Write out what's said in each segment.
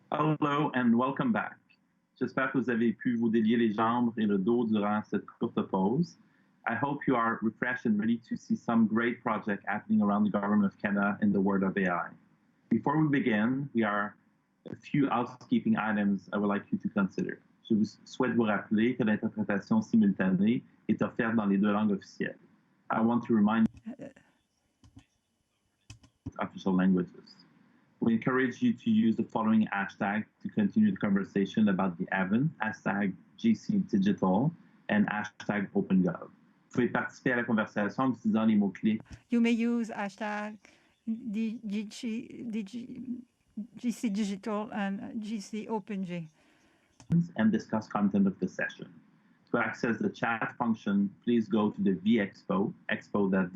Hello and welcome back. J'espère que vous avez pu vous délier les jambes et le dos durant cette courte pause. I hope you are refreshed and ready to see some great projects happening around the government of Canada in the world of AI. Before we begin, we are a few housekeeping items I would like you to consider. Je vous souhaite vous rappeler que l'interprétation simultanée est offerte dans les deux langues officielles. I want to remind you of official languages. We encourage you to use the following hashtag to continue the conversation about the event, hashtag GCDigital and hashtag OpenGov. Vous pouvez participer à la conversation en utilisant les mots-clés. You may use hashtag GC Digital and GC OpenG. And discuss content of the session. To access the chat function, please go to the vexpo, expo.da-an.ca,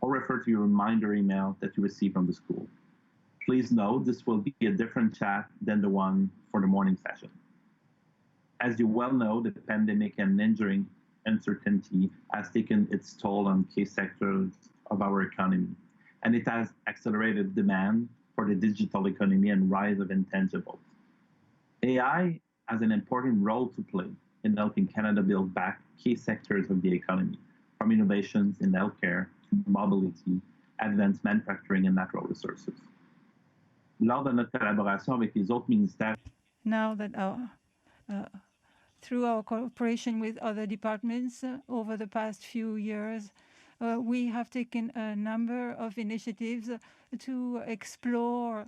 or refer to your reminder email that you received from the school. Please note this will be a different chat than the one for the morning session. As you well know, the pandemic and enduring uncertainty has taken its toll on key sectors of our economy, and it has accelerated demand for the digital economy and rise of intangibles. AI has an important role to play in helping Canada build back key sectors of the economy, from innovations in healthcare, mobility, advanced manufacturing, and natural resources. Lors de notre collaboration avec les autres ministères, Now that through our cooperation with other departments over the past few years, we have taken a number of initiatives to explore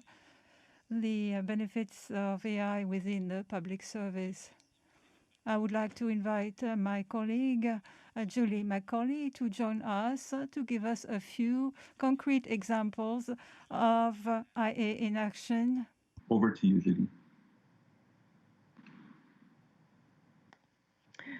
the benefits of AI within the public service. I would like to invite my colleague, Julie Macaulay, to join us to give us a few concrete examples of IA in action. Over to you, Julie.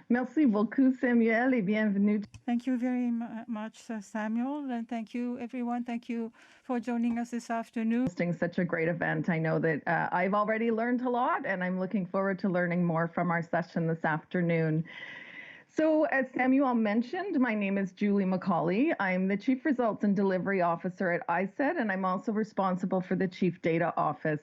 Merci beaucoup, Samuel, et bienvenue. Thank you very much, Samuel, and thank you, everyone. Thank you for joining us this afternoon. Hosting such a great event. I know that I've already learned a lot, and I'm looking forward to learning more from our session this afternoon. So as Samuel mentioned, my name is Julie Macaulay. I'm the Chief Results and Delivery Officer at ISED, and I'm also responsible for the Chief Data Office.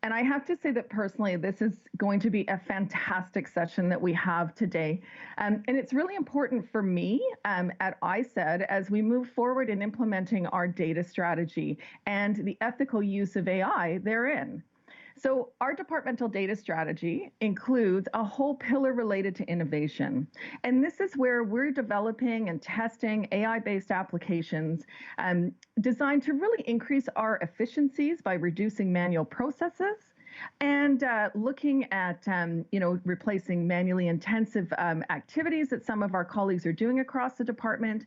And I have to say that personally, this is going to be a fantastic session that we have today. And it's really important for me at ISED as we move forward in implementing our data strategy and the ethical use of AI therein. So our departmental data strategy includes a whole pillar related to innovation. And this is where we're developing and testing AI-based applications designed to really increase our efficiencies by reducing manual processes and looking at replacing manually intensive activities that some of our colleagues are doing across the department,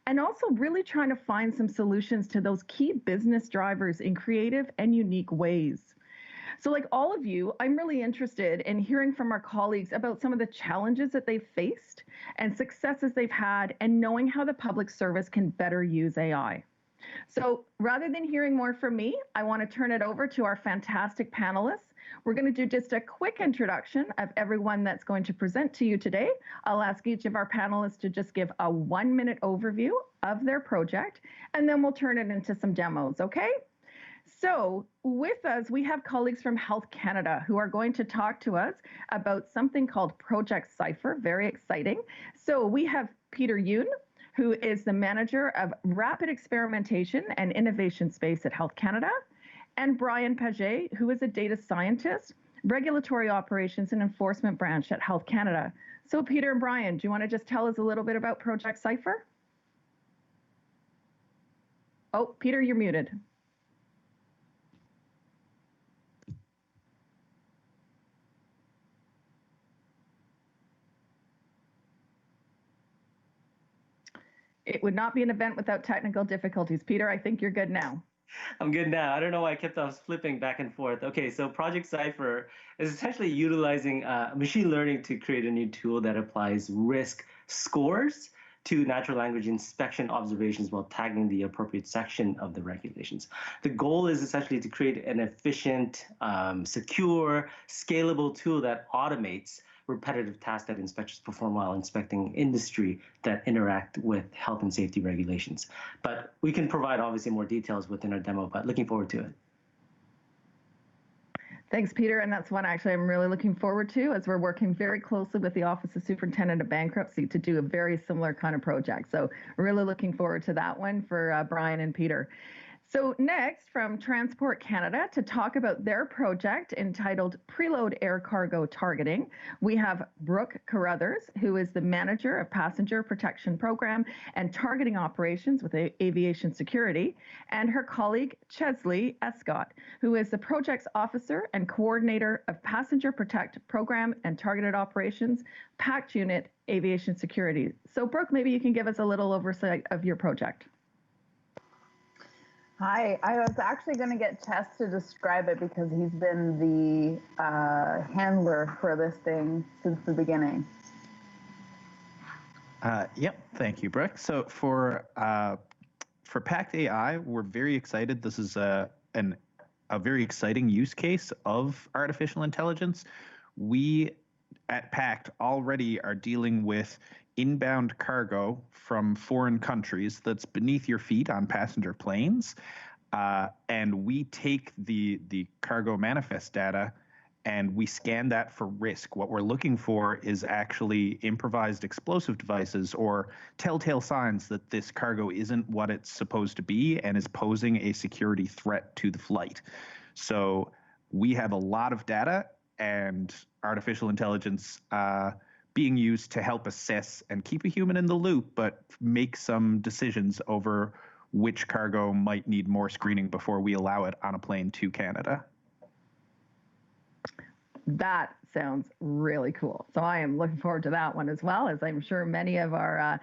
and also really trying to find some solutions to those key business drivers in creative and unique ways. So like all of you, I'm really interested in hearing from our colleagues about some of the challenges that they've faced and successes they've had, and knowing how the public service can better use AI. So rather than hearing more from me, I want to turn it over to our fantastic panelists. We're going to do just a quick introduction of everyone that's going to present to you today. I'll ask each of our panelists to just give a 1-minute overview of their project, and then we'll turn it into some demos, okay? So with us, we have colleagues from Health Canada who are going to talk to us about something called Project Cypher, very exciting. So we have Peter Yoon, who is the Manager of Rapid Experimentation and Innovation Space at Health Canada, and Brian Paget, who is a data scientist, Regulatory Operations and Enforcement Branch at Health Canada. So Peter and Brian, do you want to just tell us a little bit about Project Cypher? Oh, Peter, you're muted. It would not be an event without technical difficulties. Peter, I think you're good now. I'm good now. I don't know why I kept on flipping back and forth. Okay, so Project Cypher is essentially utilizing machine learning to create a new tool that applies risk scores to natural language inspection observations while tagging the appropriate section of the regulations. The goal is essentially to create an efficient, secure, scalable tool that automates repetitive tasks that inspectors perform while inspecting industry that interact with health and safety regulations. But we can provide obviously more details within our demo, but looking forward to it. Thanks, Peter. And that's one actually I'm really looking forward to, as we're working very closely with the Office of Superintendent of Bankruptcy to do a very similar kind of project. So really looking forward to that one for Brian and Peter. So next, from Transport Canada, to talk about their project entitled Preload Air Cargo Targeting, we have Brooke Carruthers, who is the Manager of Passenger Protection Program and Targeting Operations with Aviation Security, and her colleague Chesley Escott, who is the Projects Officer and Coordinator of Passenger Protect Program and Targeted Operations, PACT Unit, Aviation Security. So Brooke, maybe you can give us a little oversight of your project. Hi, I was actually going to get Chess to describe it because he's been the handler for this thing since the beginning. Yep, thank you, Brooke. So for PACT AI, we're very excited. This is a very exciting use case of artificial intelligence. We at PACT already are dealing with inbound cargo from foreign countries that's beneath your feet on passenger planes. And we take the cargo manifest data and we scan that for risk. What we're looking for is actually improvised explosive devices or telltale signs that this cargo isn't what it's supposed to be and is posing a security threat to the flight. So we have a lot of data and artificial intelligence being used to help assess and keep a human in the loop, but make some decisions over which cargo might need more screening before we allow it on a plane to Canada. That sounds really cool. So I am looking forward to that one as well, as I'm sure many of our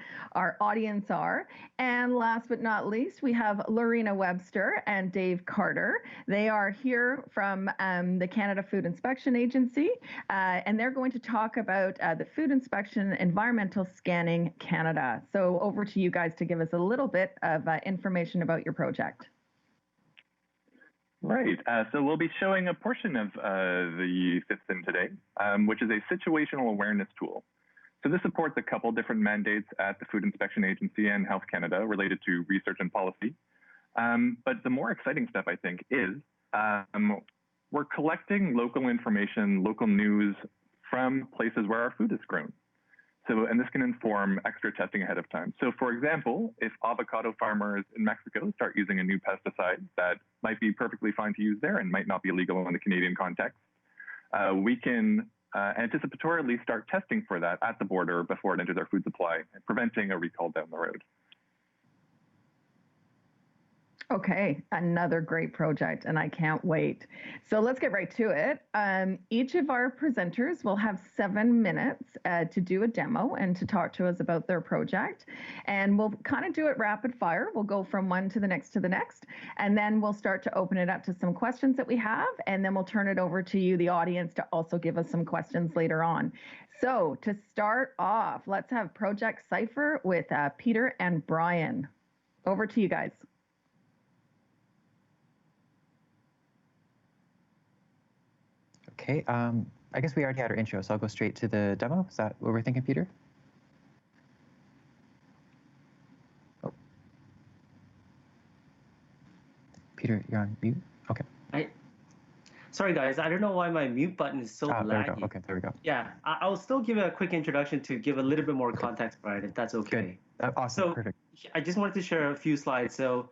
audience are. And last but not least, we have Lorena Webster and Dave Carter. They are here from the Canada Food Inspection Agency, and they're going to talk about the Food Inspection Environmental Scanning Canada. So over to you guys to give us a little bit of information about your project. Right. So we'll be showing a portion of the system today, which is a situational awareness tool. So this supports a couple different mandates at the Food Inspection Agency and Health Canada related to research and policy. But the more exciting step, I think, is we're collecting local information, local news from places where our food is grown. So, and this can inform extra testing ahead of time. So for example, if avocado farmers in Mexico start using a new pesticide that might be perfectly fine to use there and might not be illegal in the Canadian context, we can anticipatorily start testing for that at the border before it enters our food supply, preventing a recall down the road. Okay, another great project, and I can't wait. So let's get right to it. Each of our presenters will have 7 minutes to do a demo and to talk to us about their project. And we'll kind of do it rapid fire. We'll go from one to the next, and then we'll start to open it up to some questions that we have, and then we'll turn it over to you, the audience, to also give us some questions later on. So to start off, let's have Project Cypher with Peter and Brian. Over to you guys. Okay, I guess we already had our intro, so I'll go straight to the demo. Is that what we're thinking, Peter? Oh. Peter, you're on mute? Okay. Sorry guys, I don't know why my mute button is so laggy. There we go. Okay, there we go. Yeah, I'll still give a quick introduction to give a little bit more context, Brian, if that's okay. Good. Awesome, so, perfect. I just wanted to share a few slides. So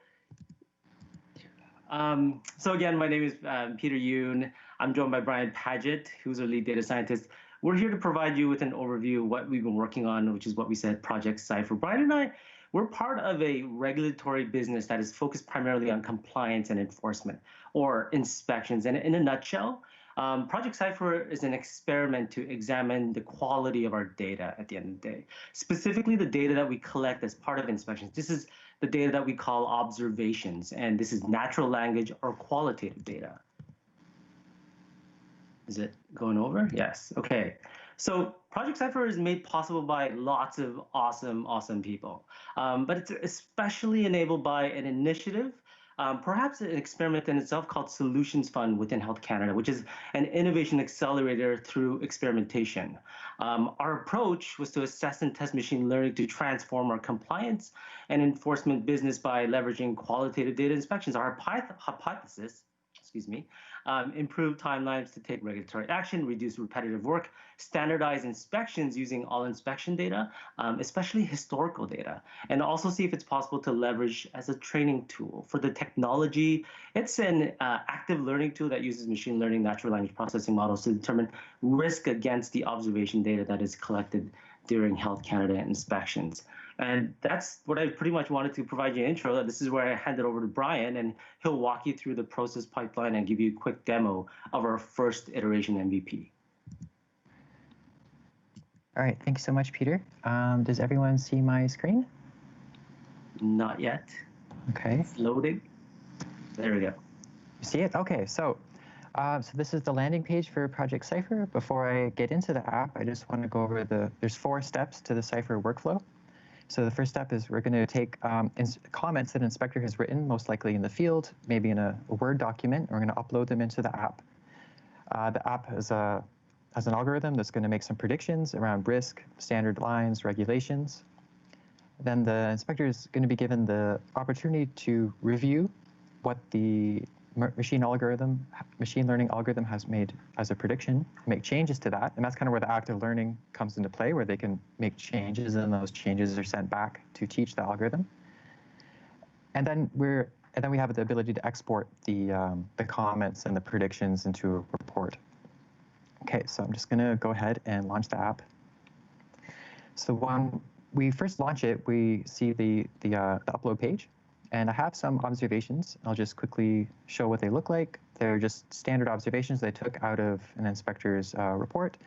again, my name is Peter Yoon. I'm joined by Brian Paget, who's our lead data scientist. We're here to provide you with an overview of what we've been working on, which is what we said, Project Cypher. Brian and I, we're part of a regulatory business that is focused primarily on compliance and enforcement, or inspections. And in a nutshell, Project Cypher is an experiment to examine the quality of our data at the end of the day, specifically the data that we collect as part of inspections. This is the data that we call observations, and this is natural language or qualitative data. Is it going over? Yes. Okay. So Project Cypher is made possible by lots of awesome people, but it's especially enabled by an initiative, perhaps an experiment in itself, called Solutions Fund within Health Canada, which is an innovation accelerator through experimentation. Our approach was to assess and test machine learning to transform our compliance and enforcement business by leveraging qualitative data inspections. Our hypothesis improve timelines to take regulatory action, reduce repetitive work, standardize inspections using all inspection data, especially historical data, and also see if it's possible to leverage as a training tool. For the technology, it's an active learning tool that uses machine learning, natural language processing models to determine risk against the observation data that is collected during Health Canada inspections. And that's what I pretty much wanted to provide you an intro. This is where I hand it over to Brian, and he'll walk you through the process pipeline and give you a quick demo of our first iteration MVP. All right, thank you so much, Peter. Does everyone see my screen? Not yet. Okay. It's loading. There we go. You see it? Okay, so this is the landing page for Project Cypher. Before I get into the app, I just want to go over there's 4 steps to the Cypher workflow. So the first step is we're going to take comments that an inspector has written, most likely in the field, maybe in a Word document. We're going to upload them into the app. The app has an algorithm that's going to make some predictions around risk, standard lines, regulations. Then the inspector is going to be given the opportunity to review what the machine learning algorithm has made as a prediction, make changes to that, and that's kind of where the active learning comes into play, where they can make changes, and those changes are sent back to teach the algorithm. And then we have the ability to export the comments and the predictions into a report. Okay, so I'm just going to go ahead and launch the app. So when we first launch it, we see the upload page. And I have some observations. I'll just quickly show what they look like. They're just standard observations they took out of an inspector's report.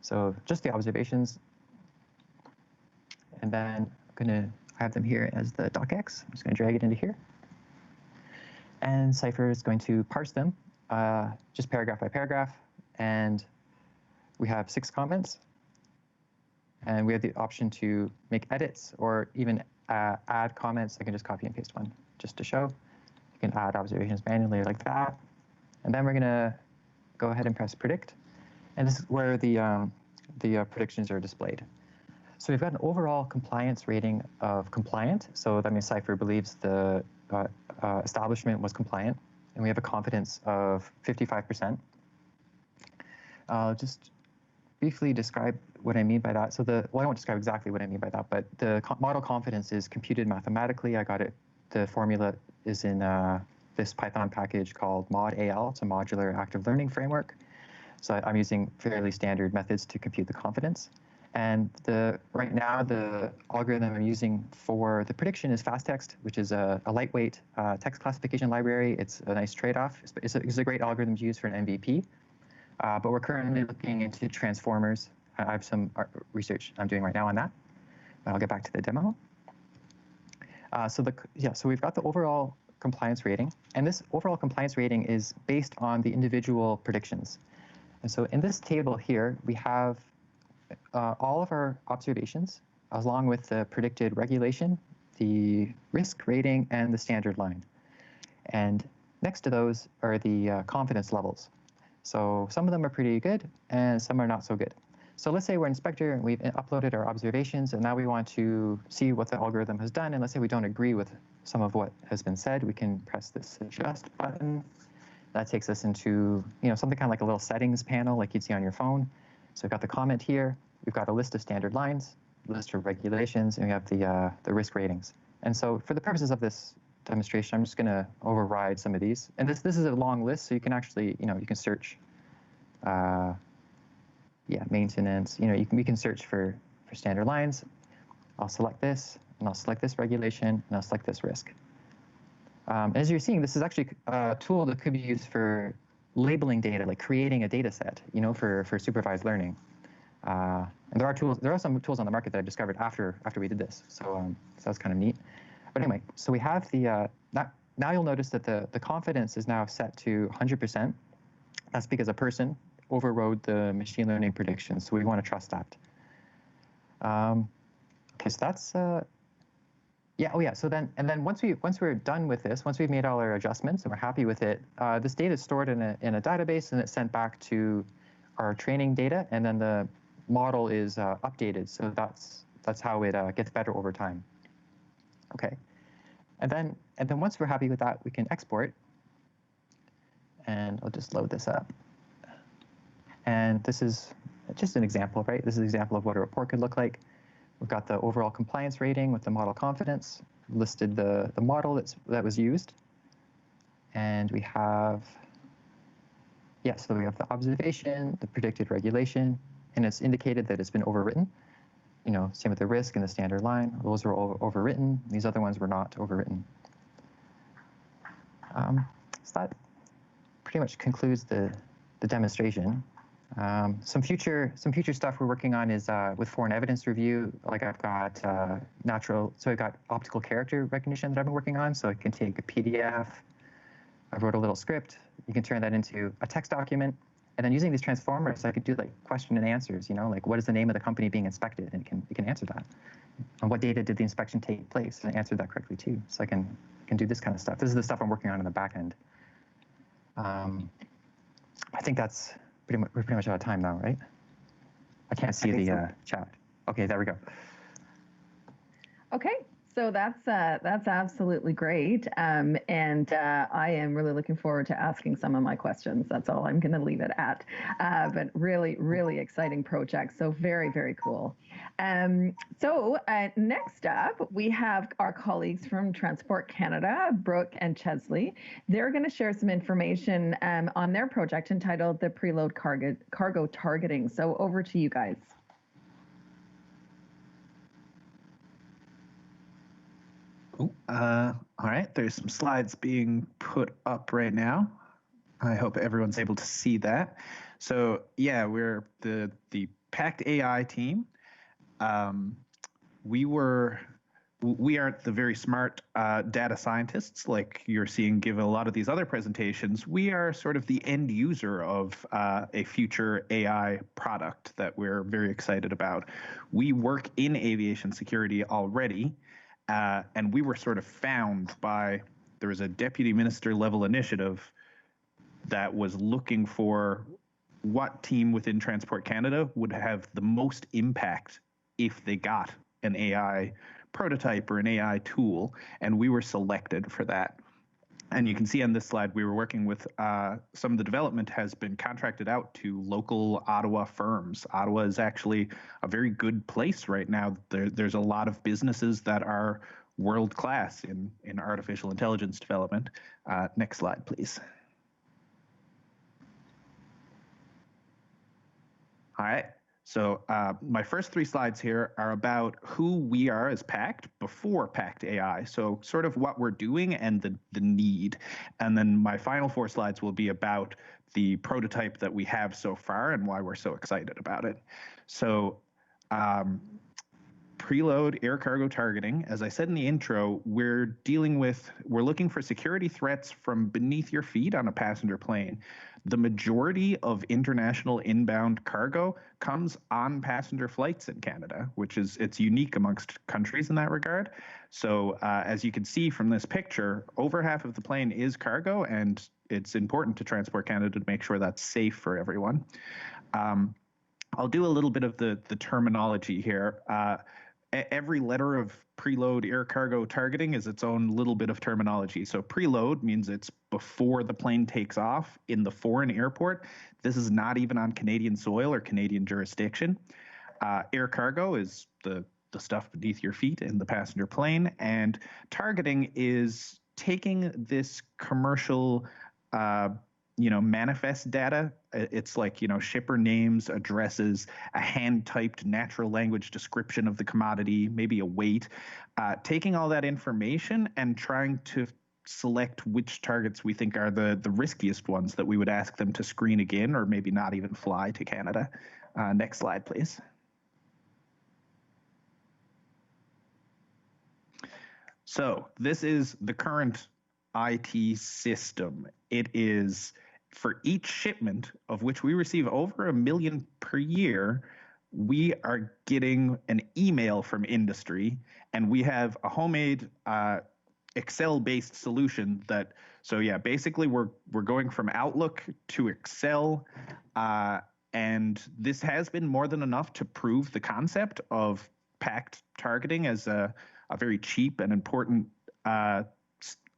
So just the observations. And then I'm going to have them here as the docx. I'm just going to drag it into here. And Cypher is going to parse them, just paragraph by paragraph. And we have 6 comments. And we have the option to make edits or even add comments. I can just copy and paste one just to show. You can add observations manually like that. And then we're going to go ahead and press predict. And this is where the predictions are displayed. So we've got an overall compliance rating of compliant. So that means Cypher believes the establishment was compliant. And we have a confidence of 55%. I'll just briefly describe what I mean by that. So well, I won't describe exactly what I mean by that, but the model confidence is computed mathematically. I got it. The formula is in this Python package called mod.al. It's a modular active learning framework. So I'm using fairly standard methods to compute the confidence. And right now, the algorithm I'm using for the prediction is fastText, which is a lightweight text classification library. It's a nice trade-off. It's a great algorithm to use for an MVP. But we're currently looking into transformers. I have some research I'm doing right now on that. But I'll get back to the demo. So we've got the overall compliance rating. And this overall compliance rating is based on the individual predictions. And so in this table here, we have all of our observations, along with the predicted regulation, the risk rating, and the standard line. And next to those are the confidence levels. So some of them are pretty good, and some are not so good. So let's say we're an inspector, and we've uploaded our observations, and now we want to see what the algorithm has done. And let's say we don't agree with some of what has been said. We can press this adjust button. That takes us into something kind of like a little settings panel like you'd see on your phone. So we've got the comment here. We've got a list of standard lines, a list of regulations, and we have the risk ratings. And so for the purposes of this demonstration, I'm just going to override some of these. And this is a long list, so you can actually, you can search, maintenance. We can search for standard lines. I'll select this, and I'll select this regulation, and I'll select this risk. As you're seeing, this is actually a tool that could be used for labeling data, like creating a data set, for supervised learning. And there are some tools on the market that I discovered after we did this. So that's kind of neat. But anyway, so we have now you'll notice that the confidence is now set to 100%. That's because a person overrode the machine learning predictions. So we want to trust that. Okay, so that's So then once we're done with this, once we've made all our adjustments and we're happy with it, this data is stored in a database, and it's sent back to our training data, and then the model is updated. So that's how it gets better over time. Okay, and then once we're happy with that, we can export. and I'll just load this up. And this is just an example, right? This is an example of what a report could look like. We've got the overall compliance rating with the model confidence, listed the model that was used. And we have, yeah, so we have the observation, the predicted regulation, and it's indicated that it's been overwritten. You know, same with the risk and the standard line. Those were overwritten. These other ones were not overwritten. So that pretty much concludes the demonstration. Some future stuff we're working on is with foreign evidence review. Like I've got I've got optical character recognition that I've been working on. So I can take a PDF. I wrote a little script. You can turn that into a text document. And then using these transformers, I could do like question and answers, you know, like what is the name of the company being inspected? And it can answer that. And what data did the inspection take place? And answer that correctly too. So I can do this kind of stuff. This is the stuff I'm working on in the back end. I think that's we're pretty much out of time now, right? I can't see the chat. Okay, there we go. Okay, so that's absolutely great, and I am really looking forward to asking some of my questions. That's all I'm going to leave it at. But really, really exciting project. So very, very cool. So next up, we have our colleagues from Transport Canada, Brooke and Chesley. They're going to share some information on their project entitled the Preload Cargo Targeting. So over to you guys. All right, there's some slides being put up right now. I hope everyone's able to see that. So yeah, we're the Pact AI team. We aren't the very smart data scientists like you're seeing give a lot of these other presentations. We are sort of the end user of a future AI product that we're very excited about. We work in aviation security already. And we were sort of found by, there was a deputy minister level initiative that was looking for what team within Transport Canada would have the most impact if they got an AI prototype or an AI tool, and we were selected for that. And you can see on this slide, we were working with some of the development has been contracted out to local Ottawa firms. Ottawa is actually a very good place right now. There's a lot of businesses that are world class in artificial intelligence development. Next slide, please. All right. So my first three slides here are about who we are as Pact before Pact AI. So sort of what we're doing and the need. And then my final four slides will be about the prototype that we have so far and why we're so excited about it. So preload air cargo targeting, as I said in the intro, we're looking for security threats from beneath your feet on a passenger plane. The majority of international inbound cargo comes on passenger flights in Canada, it's unique amongst countries in that regard. So as you can see from this picture, over half of the plane is cargo, and it's important to Transport Canada to make sure that's safe for everyone. I'll do a little bit of the terminology here. Every letter of preload air cargo targeting is its own little bit of terminology. So preload means it's before the plane takes off in the foreign airport. This is not even on Canadian soil or Canadian jurisdiction. Air cargo is the stuff beneath your feet in the passenger plane. And targeting is taking this commercial manifest data. It's like, shipper names, addresses, a hand-typed natural language description of the commodity, maybe a weight, taking all that information and trying to select which targets we think are the riskiest ones that we would ask them to screen again or maybe not even fly to Canada. Next slide, please. So this is the current IT system. It is for each shipment, of which we receive over 1 million per year, we are getting an email from industry, and we have a homemade Excel-based solution that, so yeah, basically we're going from Outlook to Excel, and this has been more than enough to prove the concept of Pact targeting as a very cheap and important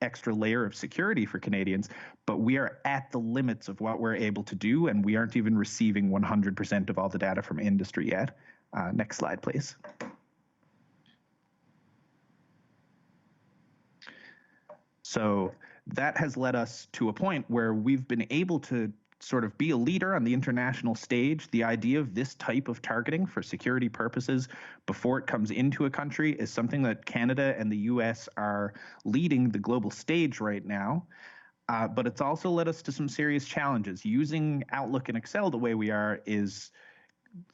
extra layer of security for Canadians, but we are at the limits of what we're able to do, and we aren't even receiving 100% of all the data from industry yet. Next slide, please. So that has led us to a point where we've been able to sort of be a leader on the international stage. The idea of this type of targeting for security purposes before it comes into a country is something that Canada and the US are leading the global stage right now. But it's also led us to some serious challenges. Using Outlook and Excel the way we are is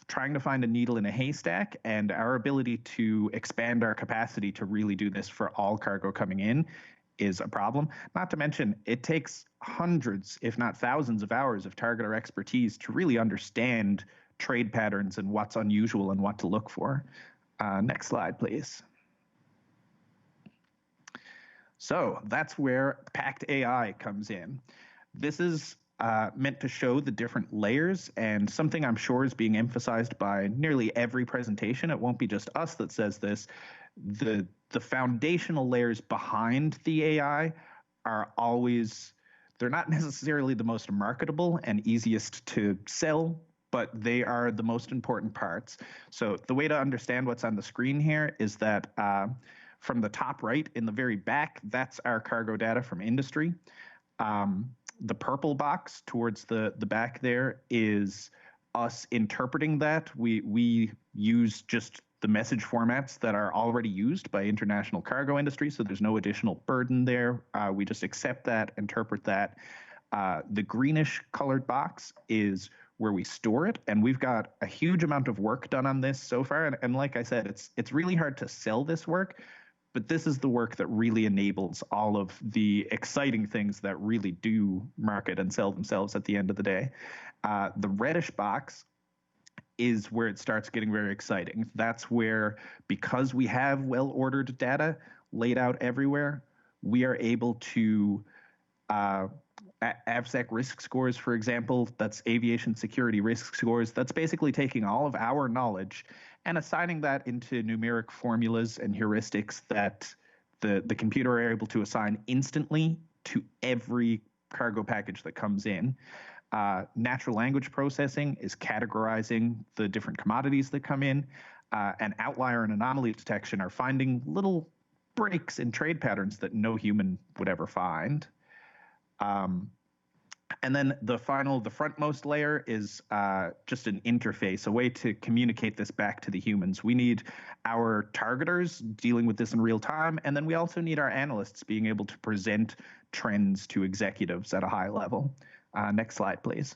trying to find a needle in a haystack, and our ability to expand our capacity to really do this for all cargo coming in is a problem. Not to mention, it takes hundreds, if not thousands of hours of targeter expertise to really understand trade patterns and what's unusual and what to look for. Next slide, please. So that's where Pact AI comes in. This is meant to show the different layers, and something I'm sure is being emphasized by nearly every presentation. It won't be just us that says this. The foundational layers behind the AI are always, they're not necessarily the most marketable and easiest to sell, but they are the most important parts. So the way to understand what's on the screen here is that from the top right in the very back, that's our cargo data from industry. The purple box towards the back there is us interpreting that. We use just the message formats that are already used by international cargo industry, so there's no additional burden there. We just accept that, interpret that. The greenish colored box is where we store it, and we've got a huge amount of work done on this so far. And like I said, it's really hard to sell this work, but this is the work that really enables all of the exciting things that really do market and sell themselves at the end of the day. The reddish box is where it starts getting very exciting. That's where, because we have well-ordered data laid out everywhere, we are able to AVSEC risk scores, for example, that's aviation security risk scores. That's basically taking all of our knowledge and assigning that into numeric formulas and heuristics that the computer are able to assign instantly to every cargo package that comes in. Natural language processing is categorizing the different commodities that come in, and outlier and anomaly detection are finding little breaks in trade patterns that no human would ever find. And then the frontmost layer is just an interface, a way to communicate this back to the humans. We need our targeters dealing with this in real time, and then we also need our analysts being able to present trends to executives at a high level. Next slide, please.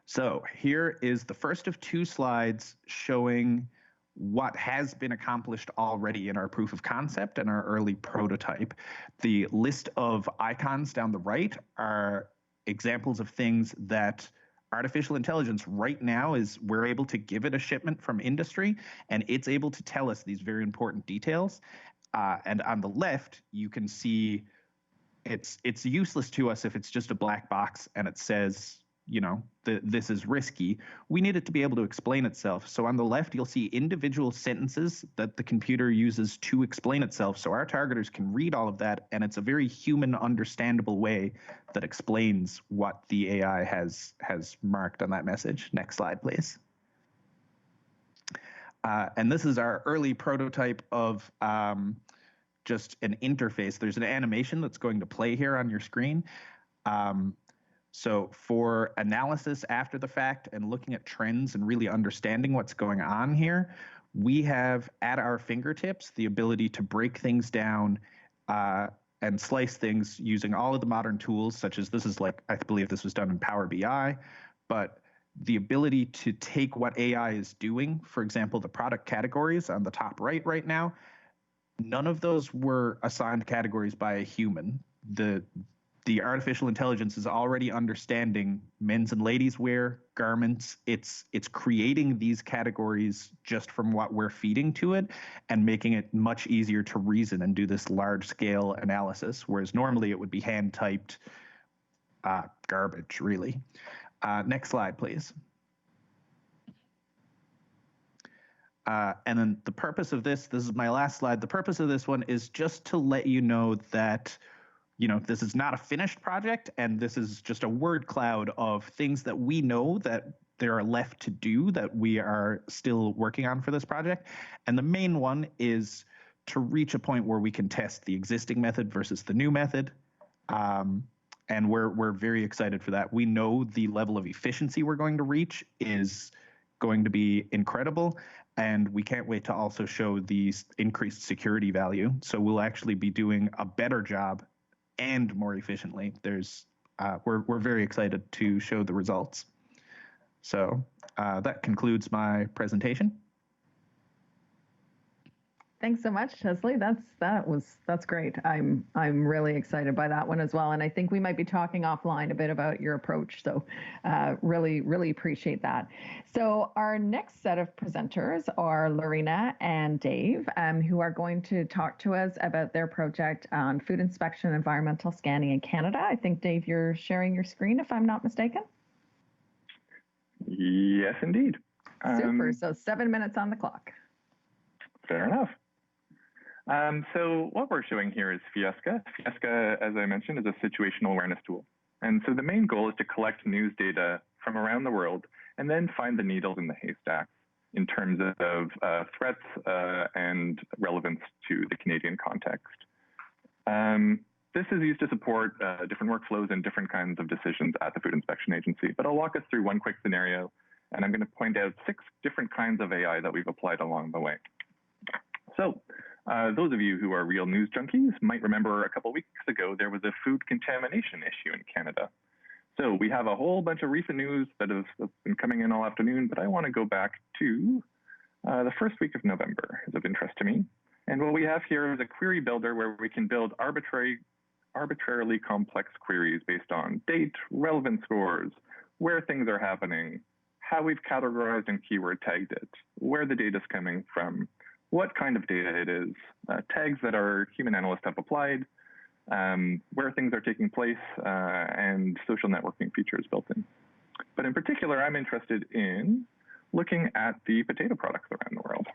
So here is the first of two slides showing what has been accomplished already in our proof of concept and our early prototype. The list of icons down the right are examples of things that artificial intelligence right now we're able to give it a shipment from industry, and it's able to tell us these very important details. And on the left, you can see it's useless to us if it's just a black box and it says, you know, this is risky. We need it to be able to explain itself. So on the left, you'll see individual sentences that the computer uses to explain itself. So our targeters can read all of that, and it's a very human understandable way that explains what the AI has marked on that message. Next slide, please. And this is our early prototype of just an interface. There's an animation that's going to play here on your screen. So for analysis after the fact and looking at trends and really understanding what's going on here, we have at our fingertips the ability to break things down and slice things using all of the modern tools, such as I believe this was done in Power BI, but the ability to take what AI is doing, for example, the product categories on the top right now, none of those were assigned categories by a human. The artificial intelligence is already understanding men's and ladies' wear, garments. It's creating these categories just from what we're feeding to it and making it much easier to reason and do this large-scale analysis, whereas normally it would be hand-typed garbage, really. Next slide, please. And then the purpose of this is my last slide. The purpose of this one is just to let you know that, this is not a finished project, and this is just a word cloud of things that we know that there are left to do that we are still working on for this project. And the main one is to reach a point where we can test the existing method versus the new method. And we're very excited for that. We know the level of efficiency we're going to reach is going to be incredible, and we can't wait to also show the increased security value. So we'll actually be doing a better job and more efficiently. We're very excited to show the results. So that concludes my presentation. Thanks so much, Chesley. That's great. I'm really excited by that one as well. And I think we might be talking offline a bit about your approach. So really appreciate that. So our next set of presenters are Lorena and Dave, who are going to talk to us about their project on food inspection and environmental scanning in Canada. I think, Dave, you're sharing your screen, if I'm not mistaken. Yes, indeed. Super. So 7 minutes on the clock. Fair enough. So what we're showing here is Fiesca. Fiesca, as I mentioned, is a situational awareness tool. And so the main goal is to collect news data from around the world and then find the needles in the haystack in terms of threats and relevance to the Canadian context. This is used to support different workflows and different kinds of decisions at the Food Inspection Agency. But I'll walk us through one quick scenario, and I'm going to point out 6 different kinds of AI that we've applied along the way. So those of you who are real news junkies might remember a couple weeks ago there was a food contamination issue in Canada. So we have a whole bunch of recent news that has been coming in all afternoon, but I want to go back to the first week of November is of interest to me. And what we have here is a query builder where we can build arbitrarily complex queries based on date, relevance scores, where things are happening, how we've categorized and keyword tagged it, where the data is coming from, what kind of data it is, tags that our human analysts have applied, where things are taking place, and social networking features built in. But in particular, I'm interested in looking at the potato products around the world.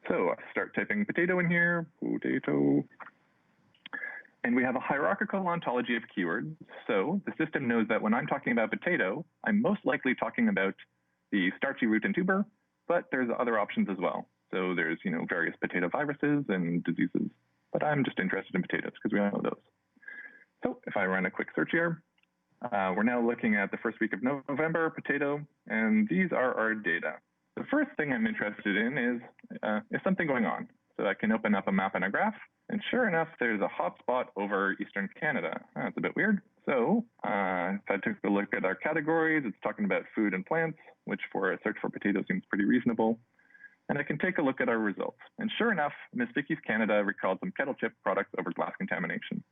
So I start typing potato in here, potato, and we have a hierarchical ontology of keywords. So the system knows that when I'm talking about potato, I'm most likely talking about the starchy root and tuber, but there's other options as well. So there's, various potato viruses and diseases, but I'm just interested in potatoes because we all know those. So if I run a quick search here, we're now looking at the first week of November, potato, and these are our data. The first thing I'm interested in is something going on. So I can open up a map and a graph, and sure enough, there's a hotspot over Eastern Canada. That's a bit weird. So if I took a look at our categories, it's talking about food and plants, which for a search for potato seems pretty reasonable. And I can take a look at our results. And sure enough, Miss Vicky's Canada recalled some kettle chip products over glass contamination.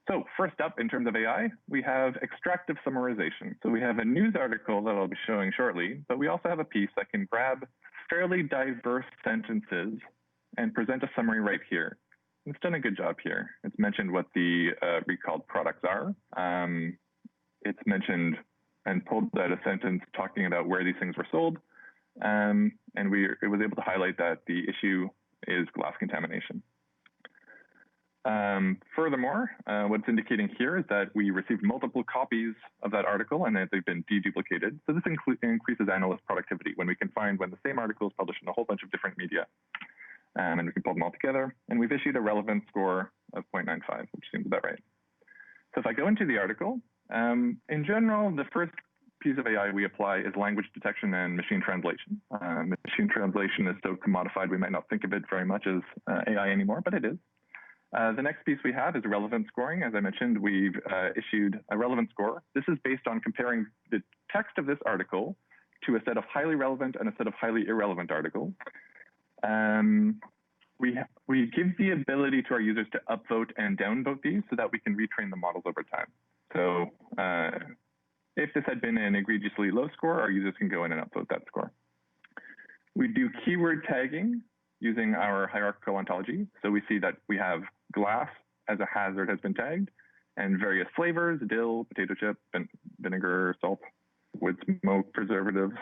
So first up, in terms of AI, we have extractive summarization. So we have a news article that I'll be showing shortly, but we also have a piece that can grab fairly diverse sentences and present a summary right here. It's done a good job here. It's mentioned what the recalled products are. It's mentioned and pulled out a sentence talking about where these things were sold. And it was able to highlight that the issue is glass contamination. Furthermore, what's indicating here is that we received multiple copies of that article and that they've been deduplicated. So this increases analyst productivity when we can find when the same article is published in a whole bunch of different media. And we can pull them all together. And we've issued a relevance score of 0.95, which seems about right. So if I go into the article, in general, the first piece of AI we apply is language detection and machine translation. Machine translation is so commodified we might not think of it very much as AI anymore, but it is. The next piece we have is relevance scoring. As I mentioned, we've issued a relevance score. This is based on comparing the text of this article to a set of highly relevant and a set of highly irrelevant articles. We give the ability to our users to upvote and downvote these so that we can retrain the models over time. So if this had been an egregiously low score, our users can go in and upvote that score. We do keyword tagging using our hierarchical ontology. So we see that we have glass as a hazard has been tagged, and various flavors, dill, potato chip, vinegar, salt, wood smoke, preservatives,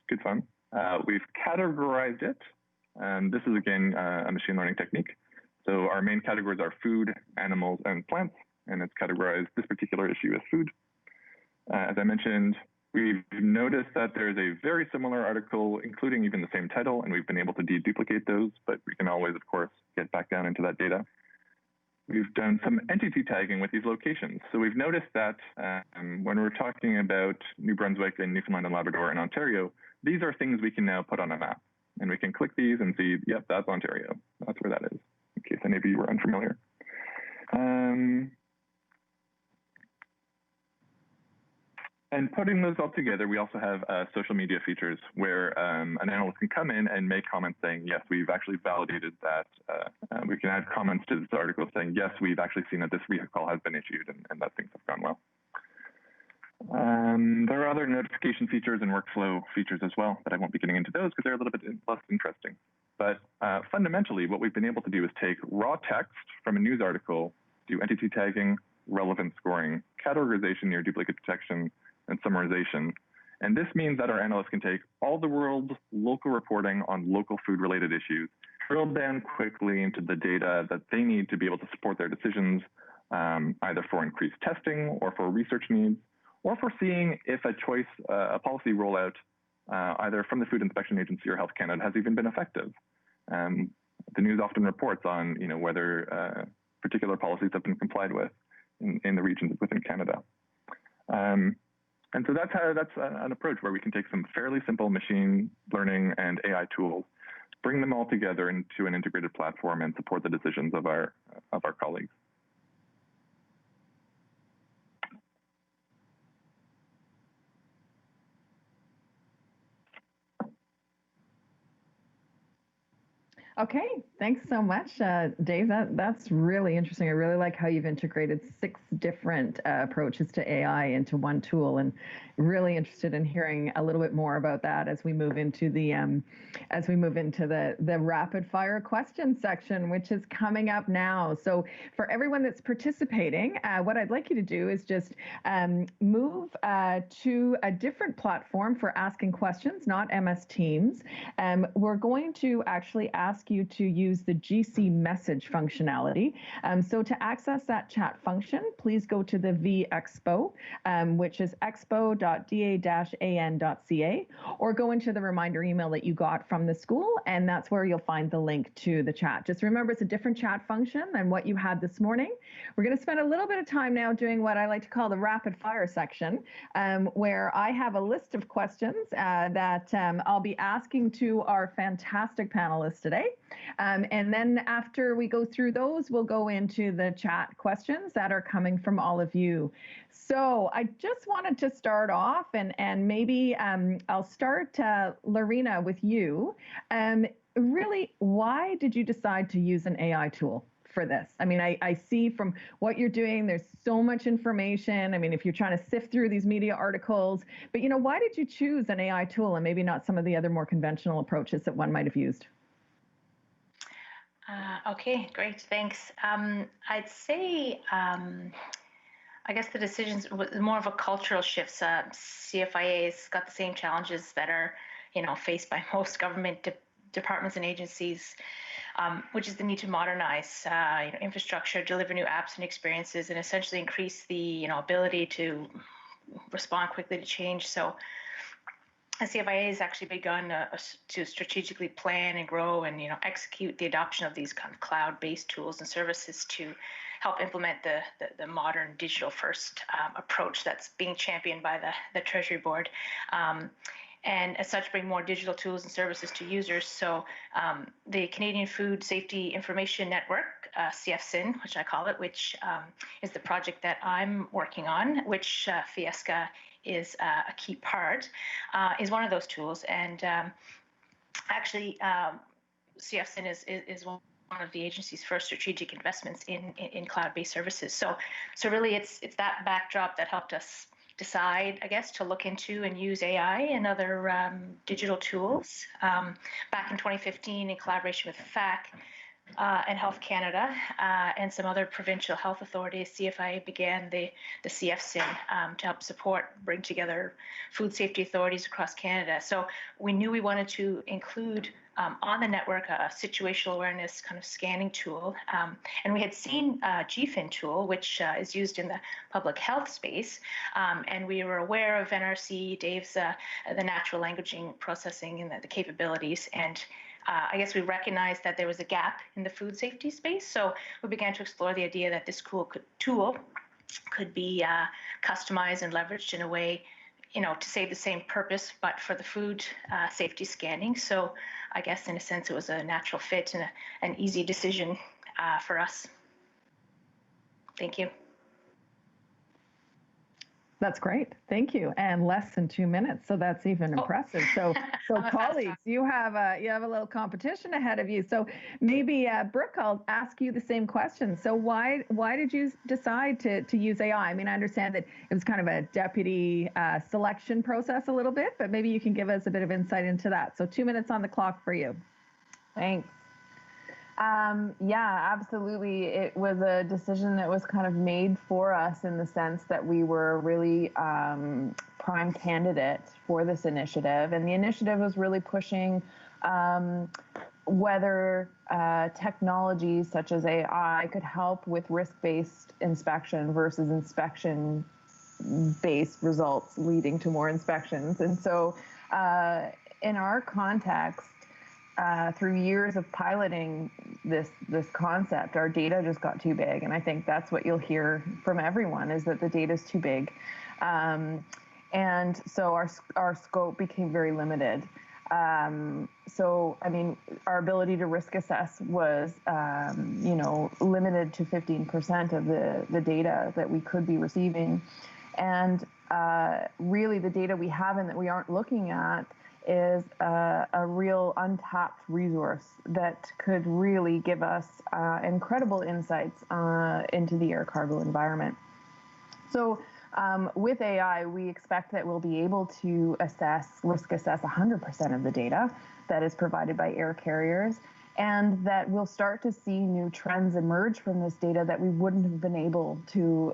good fun. We've categorized it. This is, again, a machine learning technique. So our main categories are food, animals, and plants, and it's categorized this particular issue as food. As I mentioned, we've noticed that there's a very similar article, including even the same title, and we've been able to deduplicate those, but we can always, of course, get back down into that data. We've done some entity tagging with these locations. So we've noticed that when we're talking about New Brunswick and Newfoundland and Labrador and Ontario, these are things we can now put on a map. And we can click these and see, yep, that's Ontario. That's where that is, in case any of you were unfamiliar. And putting those all together, we also have social media features where an analyst can come in and make comments saying, yes, we've actually validated that. We can add comments to this article saying, yes, we've actually seen that this recall has been issued and that things have gone well. There are other notification features and workflow features as well, but I won't be getting into those because they're a little bit less interesting. But fundamentally, what we've been able to do is take raw text from a news article, do entity tagging, relevance scoring, categorization near duplicate detection, and summarization. And this means that our analysts can take all the world's local reporting on local food-related issues, drill down quickly into the data that they need to be able to support their decisions, either for increased testing or for research needs, or for seeing if a policy rollout, either from the Food Inspection Agency or Health Canada, has even been effective. The news often reports on, whether particular policies have been complied with in the regions within Canada. And so that's an approach where we can take some fairly simple machine learning and AI tools, bring them all together into an integrated platform and support the decisions of our colleagues. Okay, thanks so much, Dave. That's really interesting. I really like how you've integrated 6 different approaches to AI into one tool, and really interested in hearing a little bit more about that as we move into the rapid fire question section, which is coming up now. So for everyone that's participating, what I'd like you to do is just move to a different platform for asking questions, not MS Teams. We're going to actually ask you to use the GC message functionality. So to access that chat function, please go to the vExpo, which is expo.da-an.ca, or go into the reminder email that you got from the school, and that's where you'll find the link to the chat. Just remember, it's a different chat function than what you had this morning. We're going to spend a little bit of time now doing what I like to call the rapid fire section, where I have a list of questions that I'll be asking to our fantastic panelists today. And then after we go through those, we'll go into the chat questions that are coming from all of you. So I just wanted to start off, and maybe I'll start, Lorena, with you. Really, why did you decide to use an AI tool for this? I mean, I see from what you're doing, there's so much information. I mean, if you're trying to sift through these media articles, but why did you choose an AI tool and maybe not some of the other more conventional approaches that one might have used? Okay, great, thanks. I'd say, I guess the decisions was more of a cultural shift. CFIA's got the same challenges that are, faced by most government departments and agencies, which is the need to modernize infrastructure, deliver new apps and experiences, and essentially increase the ability to respond quickly to change. So CFIA has actually begun to strategically plan and grow and execute the adoption of these kind of cloud-based tools and services to help implement the modern digital-first approach that's being championed by the Treasury Board, and as such bring more digital tools and services to users. So the Canadian Food Safety Information Network, CFSIN, which I call it, which is the project that I'm working on, which Fiesca is a key part, is one of those tools. And actually, CFSIN is one of the agency's first strategic investments in cloud-based services. So really, it's that backdrop that helped us decide, I guess, to look into and use AI and other digital tools. Back in 2015, in collaboration with FAC, and Health Canada and some other provincial health authorities, CFIA began the CFSIN to help bring together food safety authorities across Canada. So we knew we wanted to include on the network a situational awareness kind of scanning tool. And we had seen GFIN tool, which is used in the public health space. And we were aware of NRC, Dave's, the natural languaging processing and the capabilities. And I guess we recognized that there was a gap in the food safety space. So we began to explore the idea that this tool could be customized and leveraged in a way, to save the same purpose, but for the food safety scanning. So I guess in a sense, it was a natural fit and an easy decision for us. Thank you. That's great. Thank you. And less than 2 minutes. So that's even impressive. So colleagues, you have a little competition ahead of you. So maybe Brooke, I'll ask you the same question. So why did you decide to use AI? I mean, I understand that it was kind of a deputy selection process a little bit, but maybe you can give us a bit of insight into that. So 2 minutes on the clock for you. Thanks. Yeah, absolutely. It was a decision that was kind of made for us in the sense that we were really prime candidate for this initiative. And the initiative was really pushing whether technologies such as AI could help with risk-based inspection versus inspection-based results leading to more inspections. And so in our context, through years of piloting this concept, our data just got too big. And I think that's what you'll hear from everyone, is that the data is too big. And so our scope became very limited. So, I mean, our ability to risk assess was, limited to 15% of the data that we could be receiving. And really the data we have and that we aren't looking at is a real untapped resource that could really give us incredible insights into the air cargo environment. So with AI, we expect that we'll be able to risk assess 100% of the data that is provided by air carriers, and that we'll start to see new trends emerge from this data that we wouldn't have been able to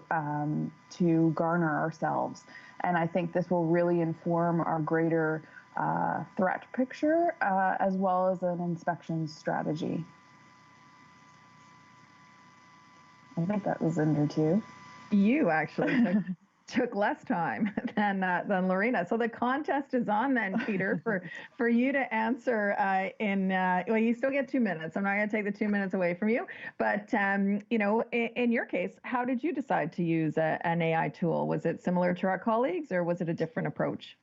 garner ourselves. And I think this will really inform our greater threat picture, as well as an inspection strategy. I think that was under 2. You actually took less time than Lorena. So the contest is on then, Peter, for you to answer well, you still get 2 minutes. I'm not going to take the 2 minutes away from you. But, in your case, how did you decide to use an AI tool? Was it similar to our colleagues, or was it a different approach?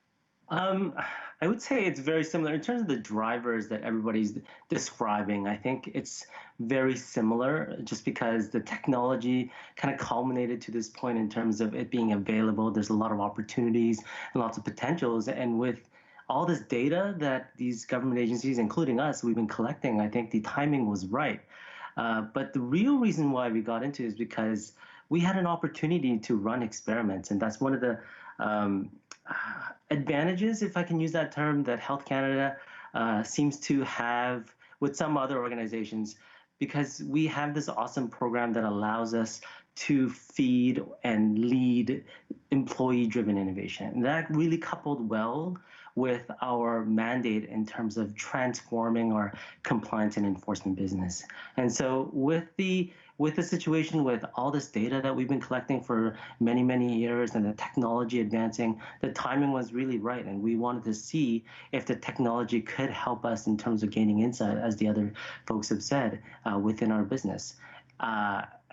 I would say it's very similar in terms of the drivers that everybody's describing. I think it's very similar just because the technology kind of culminated to this point in terms of it being available. There's a lot of opportunities and lots of potentials. And with all this data that these government agencies, including us, we've been collecting, I think the timing was right. But the real reason why we got into it is because we had an opportunity to run experiments. And that's one of the advantages, if I can use that term, that Health Canada seems to have with some other organizations, because we have this awesome program that allows us to feed and lead employee-driven innovation. And that really coupled well with our mandate in terms of transforming our compliance and enforcement business. And so with the situation with all this data that we've been collecting for many, many years and the technology advancing, the timing was really right. And we wanted to see if the technology could help us in terms of gaining insight, as the other folks have said, within our business.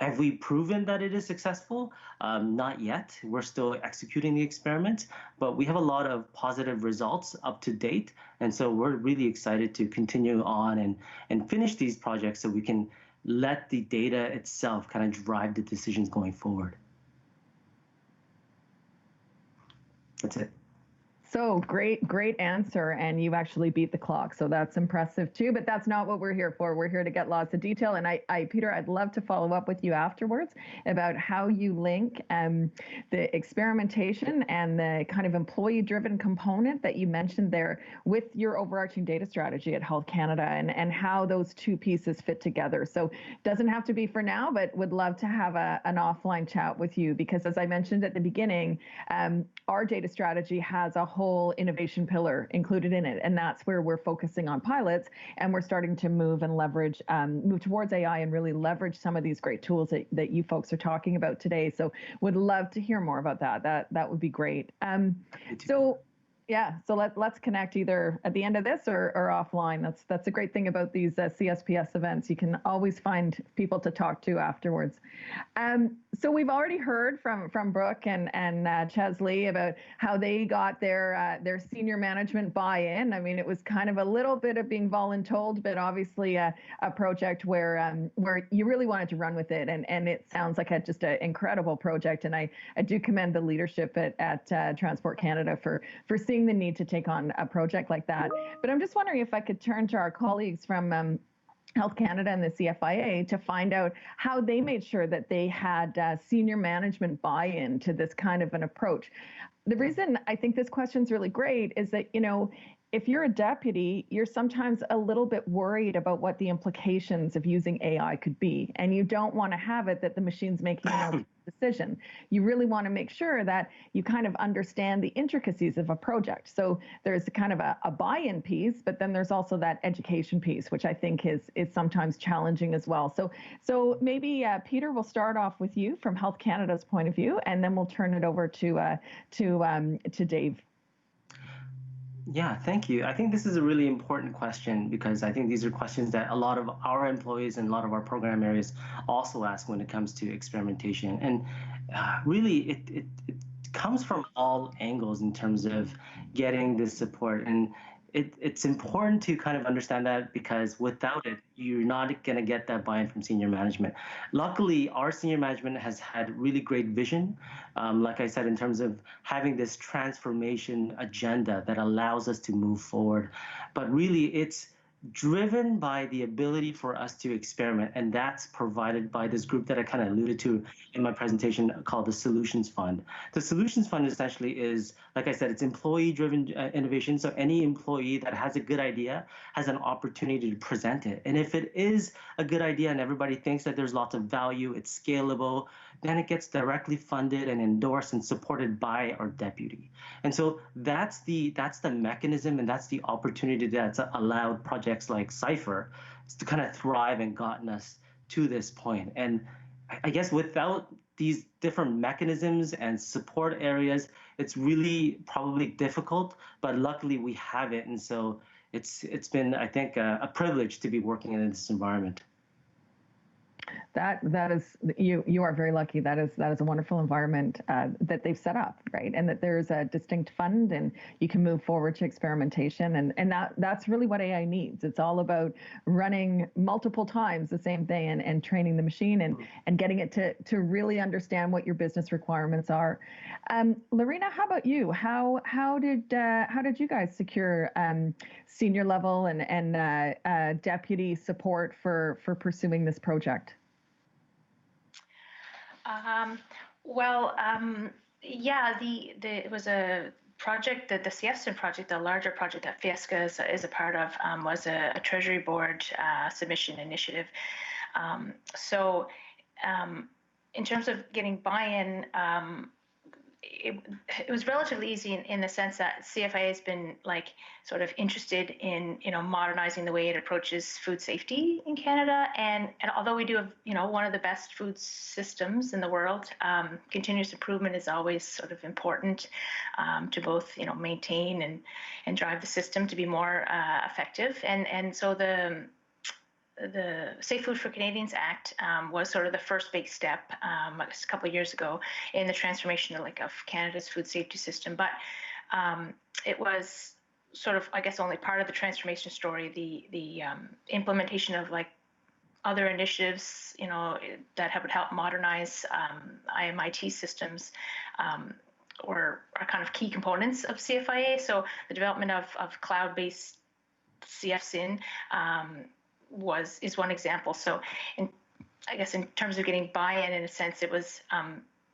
Have we proven that it is successful? Not yet. We're still executing the experiment, but we have a lot of positive results up to date. And so we're really excited to continue on and finish these projects so we can let the data itself kind of drive the decisions going forward. That's it. So great answer. And you actually beat the clock. So that's impressive too. But that's not what we're here for. We're here to get lots of detail. And Peter, I'd love to follow up with you afterwards about how you link the experimentation and the kind of employee-driven component that you mentioned there with your overarching data strategy at Health Canada, and how those two pieces fit together. So doesn't have to be for now, but would love to have an offline chat with you, because as I mentioned at the beginning, our data strategy has a whole innovation pillar included in it, and that's where we're focusing on pilots, and we're starting to move and leverage, move towards AI and really leverage some of these great tools that you folks are talking about today. So would love to hear more about that. That would be great. So let's connect either at the end of this or offline. That's a great thing about these CSPS events. You can always find people to talk to afterwards. So we've already heard from Brooke and Chesley about how they got their senior management buy-in. I mean, it was kind of a little bit of being voluntold, but obviously a project where you really wanted to run with it, and it sounds like just an incredible project. And I do commend the leadership at Transport Canada for seeing the need to take on a project like that. But I'm just wondering if I could turn to our colleagues from Health Canada and the CFIA to find out how they made sure that they had senior management buy-in to this kind of an approach. The reason I think this question is really great is that, if you're a deputy, you're sometimes a little bit worried about what the implications of using AI could be. And you don't want to have it that the machine's making an decision. You really want to make sure that you kind of understand the intricacies of a project. So there's kind of a buy-in piece, but then there's also that education piece, which I think is sometimes challenging as well. So maybe Peter, we'll start off with you from Health Canada's point of view, and then we'll turn it over to Dave. Yeah, thank you. I think this is a really important question, because I think these are questions that a lot of our employees and a lot of our program areas also ask when it comes to experimentation. And really, it comes from all angles in terms of getting this support. And it's important to kind of understand that, because without it, you're not going to get that buy-in from senior management. Luckily, our senior management has had really great vision, like I said, in terms of having this transformation agenda that allows us to move forward. But really, it's driven by the ability for us to experiment, and that's provided by this group that I kind of alluded to in my presentation called the Solutions Fund. The Solutions Fund essentially is, like I said, it's employee-driven innovation, so any employee that has a good idea has an opportunity to present it. And if it is a good idea and everybody thinks that there's lots of value, it's scalable, then it gets directly funded and endorsed and supported by our deputy. And so that's the mechanism, and that's the opportunity that's allowed projects like Cypher to kind of thrive and gotten us to this point. And I guess without these different mechanisms and support areas, it's really probably difficult, but luckily we have it. And so it's been, I think, a privilege to be working in this environment. That is, you are very lucky. That is a wonderful environment that they've set up, right? And that there's a distinct fund, and you can move forward to experimentation, and that's really what AI needs. It's all about running multiple times the same thing and training the machine and getting it to really understand what your business requirements are. Lorena, how about you? How did you guys secure senior level and deputy support for pursuing this project? It was a project that the CFSIN project, the larger project that Fiesca is a part of, was a Treasury Board submission initiative. In terms of getting buy-in, it was relatively easy in the sense that CFIA has been sort of interested in modernizing the way it approaches food safety in Canada, and although we do have one of the best food systems in the world, continuous improvement is always sort of important to both maintain and drive the system to be more effective, and so the Safe Food for Canadians Act was sort of the first big step a couple of years ago in the transformation of Canada's food safety system. But it was sort of, I guess, only part of the transformation story. The implementation of other initiatives, that would help modernize IMIT systems are kind of key components of CFIA. So the development of cloud-based CFSIN is one example. So I guess in terms of getting buy-in, in a sense, it was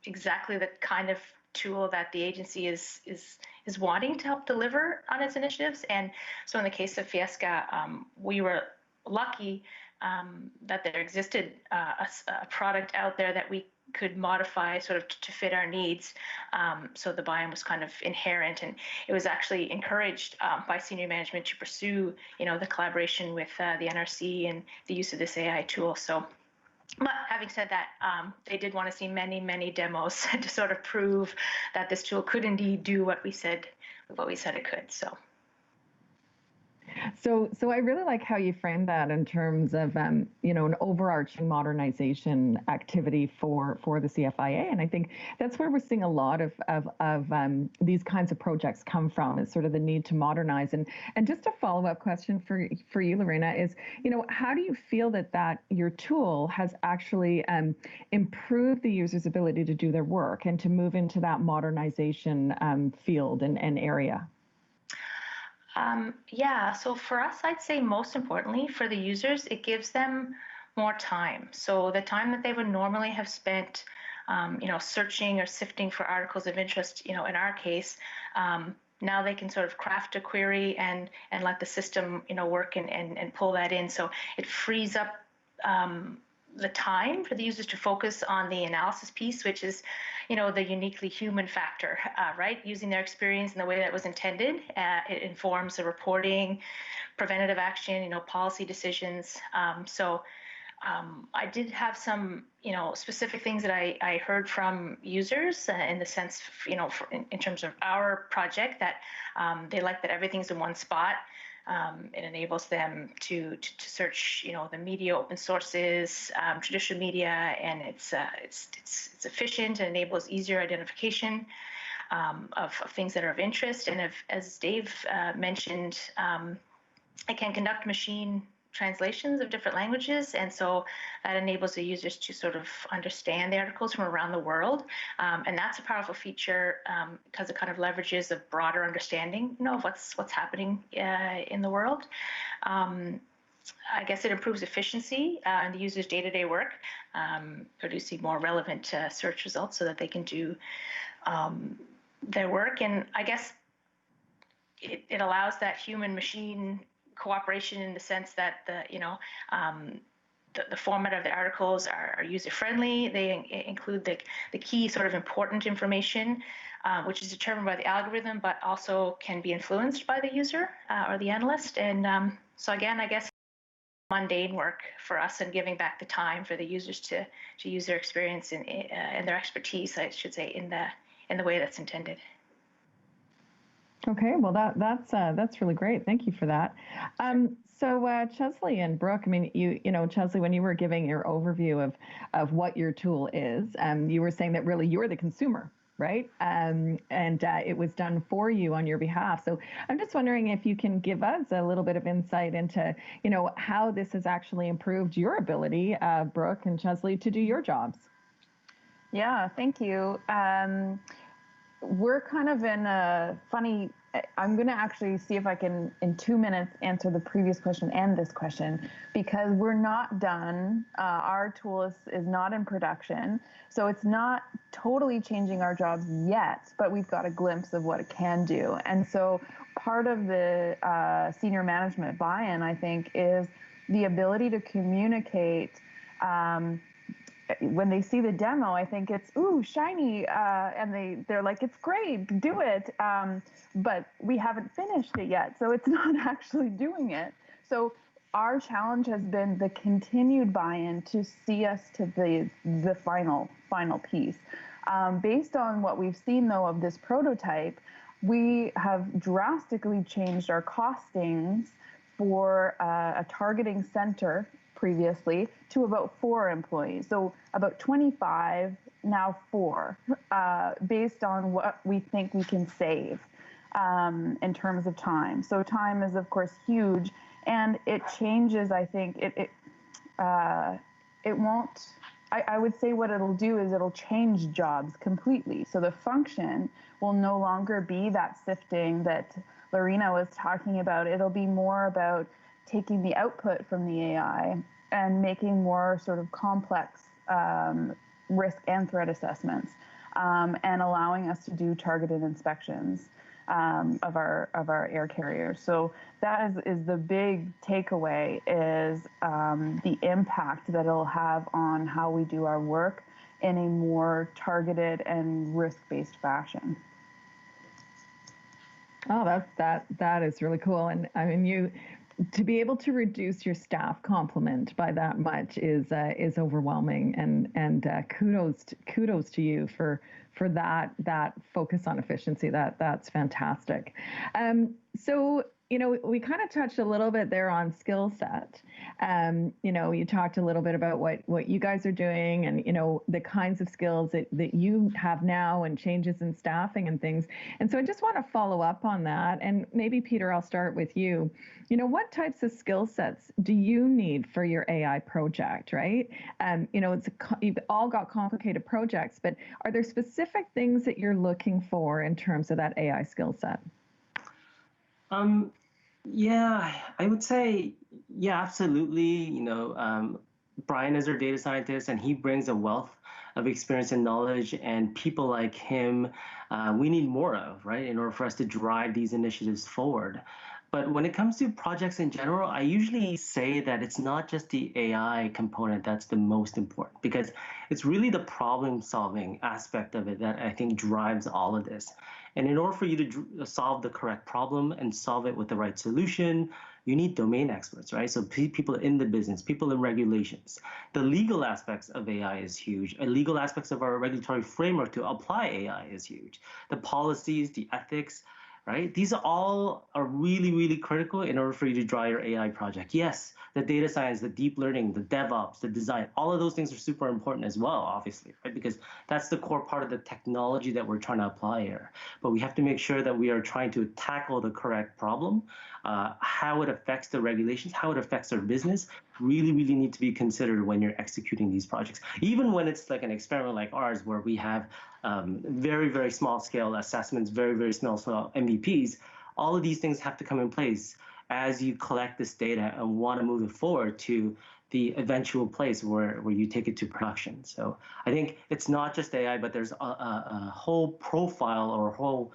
exactly the kind of tool that the agency is wanting to help deliver on its initiatives. And so in the case of Fiesca, we were lucky that there existed a product out there that we could modify sort of to fit our needs. So the buy-in was kind of inherent, and it was actually encouraged by senior management to pursue, the collaboration with the NRC and the use of this AI tool. So, but having said that, they did want to see many, many demos to sort of prove that this tool could indeed do what we said it could. So I really like how you framed that in terms of an overarching modernization activity for the CFIA, and I think that's where we're seeing a lot of these kinds of projects come from, is sort of the need to modernize. And just a follow-up question for you, Lorena, is how do you feel that your tool has actually improved the user's ability to do their work and to move into that modernization field and area? So for us, I'd say most importantly for the users, it gives them more time. So the time that they would normally have spent, searching or sifting for articles of interest, in our case, now they can sort of craft a query and let the system, work and pull that in. So it frees up the time for the users to focus on the analysis piece, which is, the uniquely human factor, right? Using their experience in the way that was intended. It informs the reporting, preventative action, policy decisions. I did have some, specific things that I heard from users in the sense, in terms of our project, that they like that everything's in one spot. It enables them to search, the media, open sources, traditional media, and it's efficient and enables easier identification of things that are of interest. And as Dave mentioned, it can conduct machine translations of different languages, and so that enables the users to sort of understand the articles from around the world, and that's a powerful feature because it kind of leverages a broader understanding, of what's happening in the world. I guess it improves efficiency in the user's day-to-day work, producing more relevant search results so that they can do their work. And I guess it allows that human-machine cooperation in the sense that the format of the articles are user-friendly. They include the key sort of important information, which is determined by the algorithm, but also can be influenced by the user or the analyst. And so again, I guess mundane work for us and giving back the time for the users to use their experience and their expertise, I should say, in the way that's intended. Okay, well that's really great. Thank you for that. So Chesley and Brooke, I mean, you know, Chesley, when you were giving your overview of what your tool is, you were saying that really you're the consumer, right? And it was done for you on your behalf. So I'm just wondering if you can give us a little bit of insight into, you know, how this has actually improved your ability, Brooke and Chesley, to do your jobs. Yeah, thank you. We're kind of in a funny, I'm going to actually see if I can, in 2 minutes, answer the previous question and this question, because we're not done. Our tool is not in production, so it's not totally changing our jobs yet, but we've got a glimpse of what it can do. And so part of the senior management buy-in, I think, is the ability to communicate. When they see the demo, I think it's, ooh, shiny, and they're like, it's great, do it, but we haven't finished it yet, so it's not actually doing it. So our challenge has been the continued buy-in to see us to the final piece. Based on what we've seen, though, of this prototype, we have drastically changed our costings for a targeting center previously to about 4 employees. So about 25, now 4, based on what we think we can save in terms of time. So time is, of course, huge, and it changes, I think, it won't I would say what it'll do is it'll change jobs completely. So the function will no longer be that sifting that Lorena was talking about. It'll be more about taking the output from the AI and making more sort of complex risk and threat assessments, and allowing us to do targeted inspections of our air carriers. So that is the big takeaway, is the impact that it'll have on how we do our work in a more targeted and risk-based fashion. Oh, that is really cool. And I mean, to be able to reduce your staff complement by that much is overwhelming. And kudos to you for that focus on efficiency. That's fantastic. So, we kind of touched a little bit there on skill set. You talked a little bit about what you guys are doing, and the kinds of skills that you have now, and changes in staffing and things. And so I just want to follow up on that. And maybe Peter, I'll start with you. What types of skill sets do you need for your AI project, right? You've all got complicated projects, but are there specific things that you're looking for in terms of that AI skill set? Yeah, I would say, yeah, absolutely. Brian is our data scientist, and he brings a wealth of experience and knowledge, and people like him, we need more of, right, in order for us to drive these initiatives forward. But when it comes to projects in general, I usually say that it's not just the AI component that's the most important, because it's really the problem-solving aspect of it that I think drives all of this. And in order for you to solve the correct problem and solve it with the right solution, you need domain experts, right? So people in the business, people in regulations. The legal aspects of AI is huge. Legal aspects of our regulatory framework to apply AI is huge. The policies, the ethics, right? These are really, really critical in order for you to drive your AI project. Yes, the data science, the deep learning, the DevOps, the design, all of those things are super important as well, obviously, right? Because that's the core part of the technology that we're trying to apply here. But we have to make sure that we are trying to tackle the correct problem, how it affects the regulations, how it affects our business, really, really need to be considered when you're executing these projects. Even when it's like an experiment like ours, where we have very, very small scale assessments, very, very small MVPs, all of these things have to come in place as you collect this data and want to move it forward to the eventual place where you take it to production. So I think it's not just AI, but there's a whole profile or a whole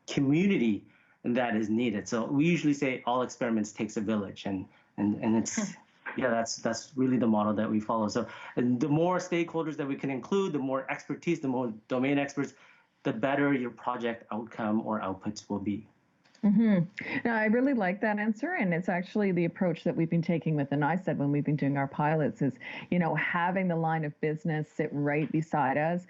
community that is needed. So we usually say all experiments takes a village, and it's yeah, that's really the model that we follow. So the more stakeholders that we can include, the more expertise, the more domain experts, the better your project outcome or outputs will be. Mm-hmm. Now, I really like that answer, and it's actually the approach that we've been taking with the NICED when we've been doing our pilots is, having the line of business sit right beside us,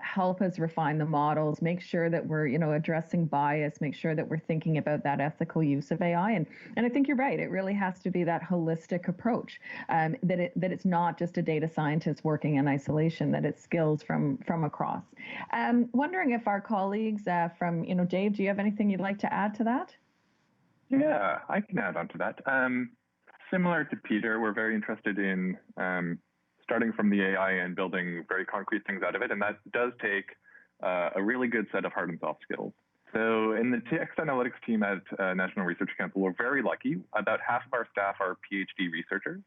help us refine the models, make sure that we're, addressing bias, make sure that we're thinking about that ethical use of AI. And I think you're right. It really has to be that holistic approach, that it's not just a data scientist working in isolation, that it's skills from across. Wondering if our colleagues from, Dave, do you have anything you'd like to add to that? Yeah, I can add on to that. Similar to Peter, we're very interested in starting from the AI and building very concrete things out of it, and that does take a really good set of hard and soft skills. So in the text analytics team at National Research Council, we're very lucky. About half of our staff are PhD researchers,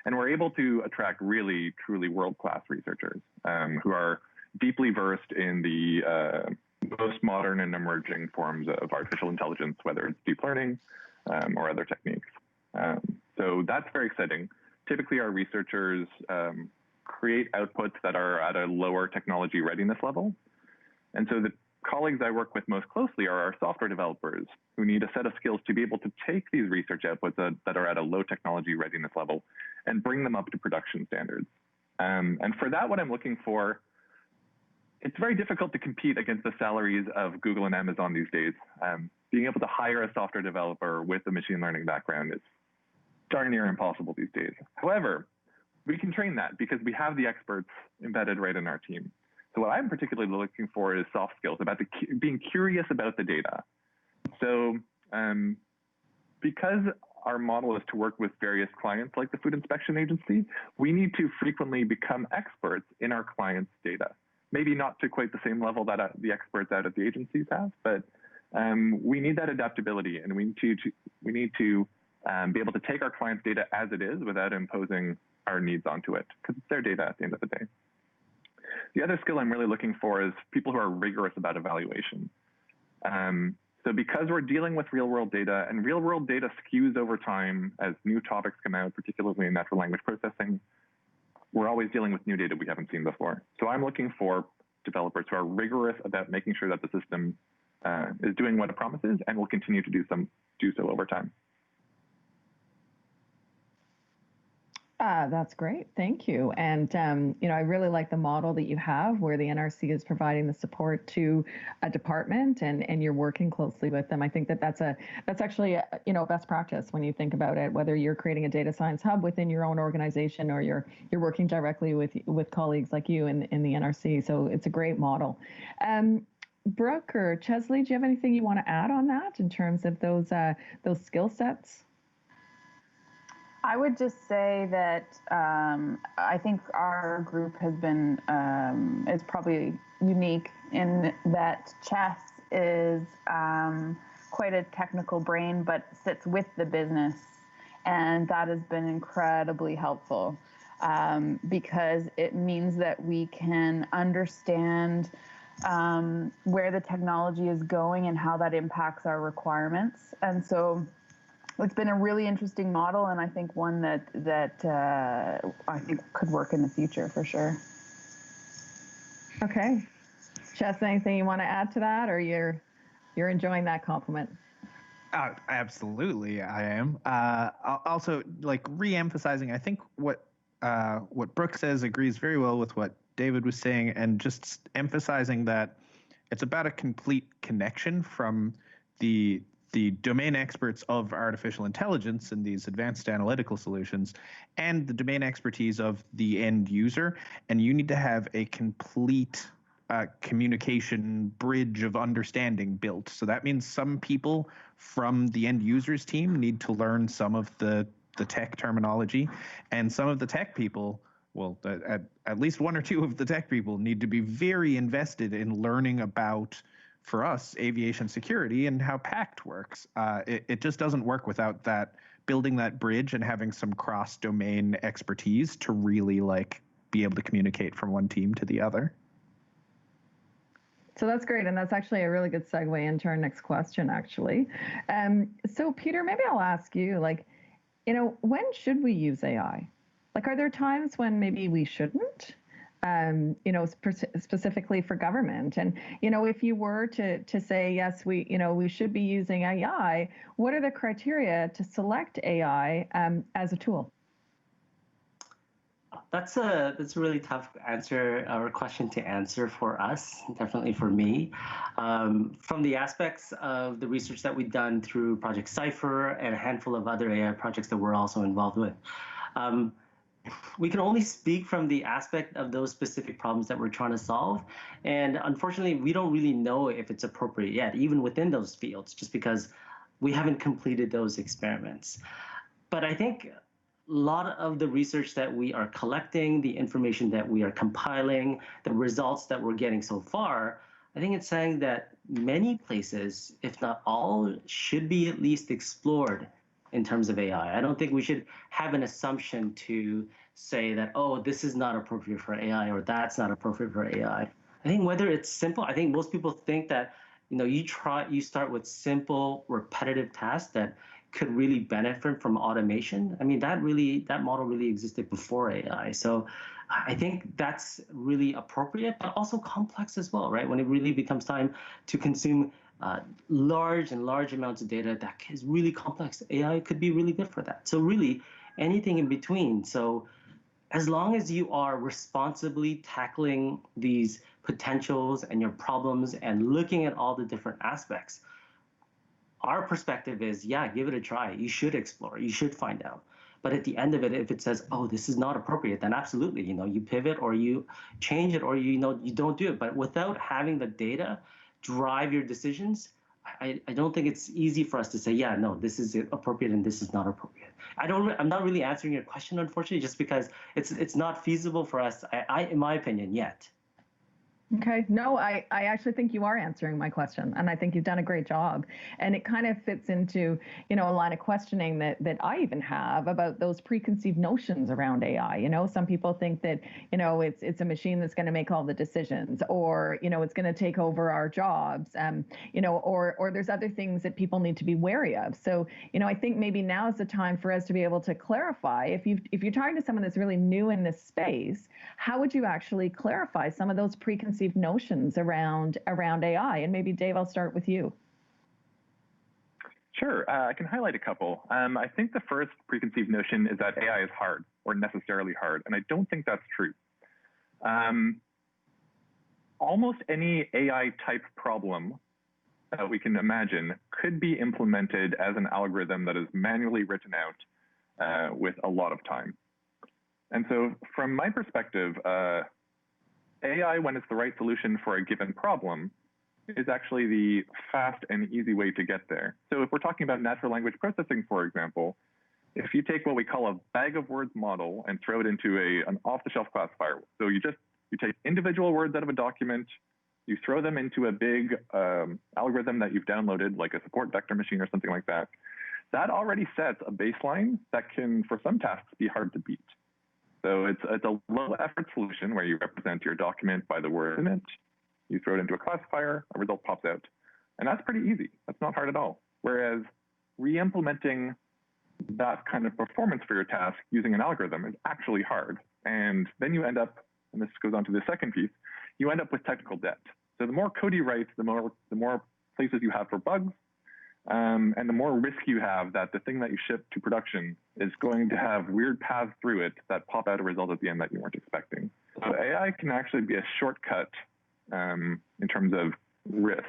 and we're able to attract really, truly world-class researchers who are deeply versed in the most modern and emerging forms of artificial intelligence, whether it's deep learning or other techniques. So that's very exciting. Typically, our researchers create outputs that are at a lower technology readiness level. And so the colleagues I work with most closely are our software developers, who need a set of skills to be able to take these research outputs that are at a low technology readiness level and bring them up to production standards. And for that, what I'm looking for, it's very difficult to compete against the salaries of Google and Amazon these days. Being able to hire a software developer with a machine learning background is darn near impossible these days. However, we can train that because we have the experts embedded right in our team. So what I'm particularly looking for is soft skills, about being curious about the data. So because our model is to work with various clients like the Food Inspection Agency, we need to frequently become experts in our clients' data. Maybe not to quite the same level that the experts out at the agencies have, but we need that adaptability, and we need to be able to take our clients' data as it is without imposing our needs onto it, because it's their data at the end of the day. The other skill I'm really looking for is people who are rigorous about evaluation. So because we're dealing with real-world data, and real-world data skews over time as new topics come out, particularly in natural language processing, we're always dealing with new data we haven't seen before. So I'm looking for developers who are rigorous about making sure that the system is doing what it promises and will continue to do so over time. That's great. Thank you. And, I really like the model that you have where the NRC is providing the support to a department and you're working closely with them. I think that's actually, best practice when you think about it, whether you're creating a data science hub within your own organization or you're working directly with colleagues like you in the NRC. So it's a great model. Brooke or Chesley, do you have anything you want to add on that in terms of those skill sets? I would just say that I think our group has been, is probably unique in that Chess is quite a technical brain, but sits with the business. And that has been incredibly helpful because it means that we can understand where the technology is going and how that impacts our requirements. And so it's been a really interesting model, and I think one that I think could work in the future for sure. Okay, Chess, anything you want to add to that, or you're enjoying that compliment? Absolutely, I am. Also, like re-emphasizing, I think what Brooke says agrees very well with what David was saying, and just emphasizing that it's about a complete connection from the domain experts of artificial intelligence and these advanced analytical solutions and the domain expertise of the end user. And you need to have a complete communication bridge of understanding built. So that means some people from the end users team need to learn some of the tech terminology, and some of the tech people, well, at least one or two of the tech people need to be very invested in learning about, for us, aviation security and how PACT works. It just doesn't work without that, building that bridge and having some cross-domain expertise to really be able to communicate from one team to the other. So that's great, and that's actually a really good segue into our next question, actually. So Peter, maybe I'll ask you, when should we use AI? Are there times when maybe we shouldn't? Specifically for government. And, if you were to say, yes, we should be using AI, what are the criteria to select AI as a tool? That's a really tough answer or question to answer for us, definitely for me. From the aspects of the research that we've done through Project Cypher and a handful of other AI projects that we're also involved with, we can only speak from the aspect of those specific problems that we're trying to solve. And unfortunately, we don't really know if it's appropriate yet, even within those fields, just because we haven't completed those experiments. But I think a lot of the research that we are collecting, the information that we are compiling, the results that we're getting so far, I think it's saying that many places, if not all, should be at least explored in terms of AI. I don't think we should have an assumption to say that, oh, this is not appropriate for AI or that's not appropriate for AI. I think whether it's simple, I think most people think that, you start with simple, repetitive tasks that could really benefit from automation. I mean, that model really existed before AI. So I think that's really appropriate, but also complex as well, right? When it really becomes time to consume large amounts of data that is really complex, AI could be really good for that. So really anything in between. So as long as you are responsibly tackling these potentials and your problems and looking at all the different aspects, our perspective is, yeah, give it a try. You should explore, you should find out. But at the end of it, if it says, oh, this is not appropriate, then absolutely, you pivot or you change it or you don't do it. But without having the data drive your decisions, I don't think it's easy for us to say, yeah, no, this is appropriate and this is not appropriate. I'm not really answering your question, unfortunately, just because it's not feasible for us, in my opinion, yet. Okay. No, I actually think you are answering my question, and I think you've done a great job. And it kind of fits into, a line of questioning that I even have about those preconceived notions around AI. Some people think that, it's a machine that's going to make all the decisions, or, it's going to take over our jobs, or there's other things that people need to be wary of. So, I think maybe now is the time for us to be able to clarify. If you're talking to someone that's really new in this space, how would you actually clarify some of those preconceived notions around AI? And maybe Dave, I'll start with you. Sure, I can highlight a couple. I think the first preconceived notion is that AI is hard or necessarily hard, and I don't think that's true. Almost any AI type problem that we can imagine could be implemented as an algorithm that is manually written out with a lot of time. And so from my perspective, AI, when it's the right solution for a given problem, is actually the fast and easy way to get there. So if we're talking about natural language processing, for example, if you take what we call a bag of words model and throw it into an off-the-shelf classifier, so you take individual words out of a document, you throw them into a big algorithm that you've downloaded, like a support vector machine or something like that, that already sets a baseline that can, for some tasks, be hard to beat. So it's a low-effort solution where you represent your document by the word in it. You throw it into a classifier, a result pops out. And that's pretty easy. That's not hard at all. Whereas re-implementing that kind of performance for your task using an algorithm is actually hard. And then you end up, and this goes on to the second piece, you end up with technical debt. So the more code you write, the more places you have for bugs, and the more risk you have that the thing that you ship to production is going to have weird paths through it that pop out a result at the end that you weren't expecting. So AI can actually be a shortcut in terms of risk.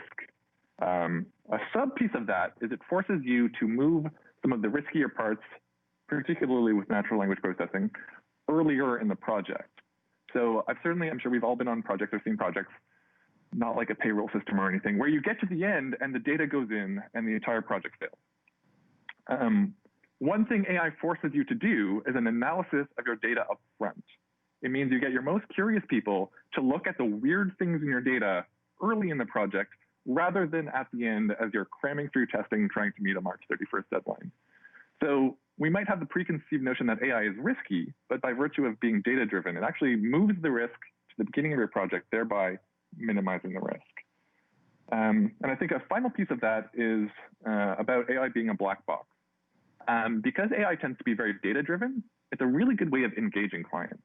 A sub piece of that is it forces you to move some of the riskier parts, particularly with natural language processing, earlier in the project. So I'm sure we've all been on projects or seen projects, not like a payroll system or anything, where you get to the end and the data goes in and the entire project fails. One thing AI forces you to do is an analysis of your data up front. It means you get your most curious people to look at the weird things in your data early in the project, rather than at the end as you're cramming through testing, trying to meet a March 31st deadline. So we might have the preconceived notion that AI is risky, but by virtue of being data-driven, it actually moves the risk to the beginning of your project, thereby minimizing the risk. And I think a final piece of that is about AI being a black box. Because AI tends to be very data-driven, it's a really good way of engaging clients.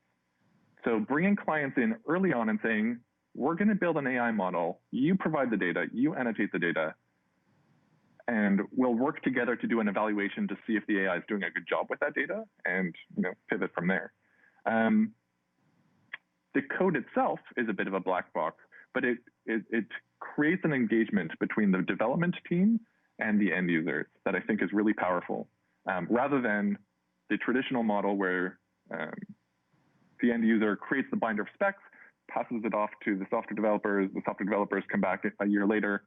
So bringing clients in early on and saying, we're going to build an AI model, you provide the data, you annotate the data, and we'll work together to do an evaluation to see if the AI is doing a good job with that data and pivot from there. The code itself is a bit of a black box, but it creates an engagement between the development team and the end users that I think is really powerful, rather than the traditional model where the end user creates the binder of specs, passes it off to the software developers come back a year later,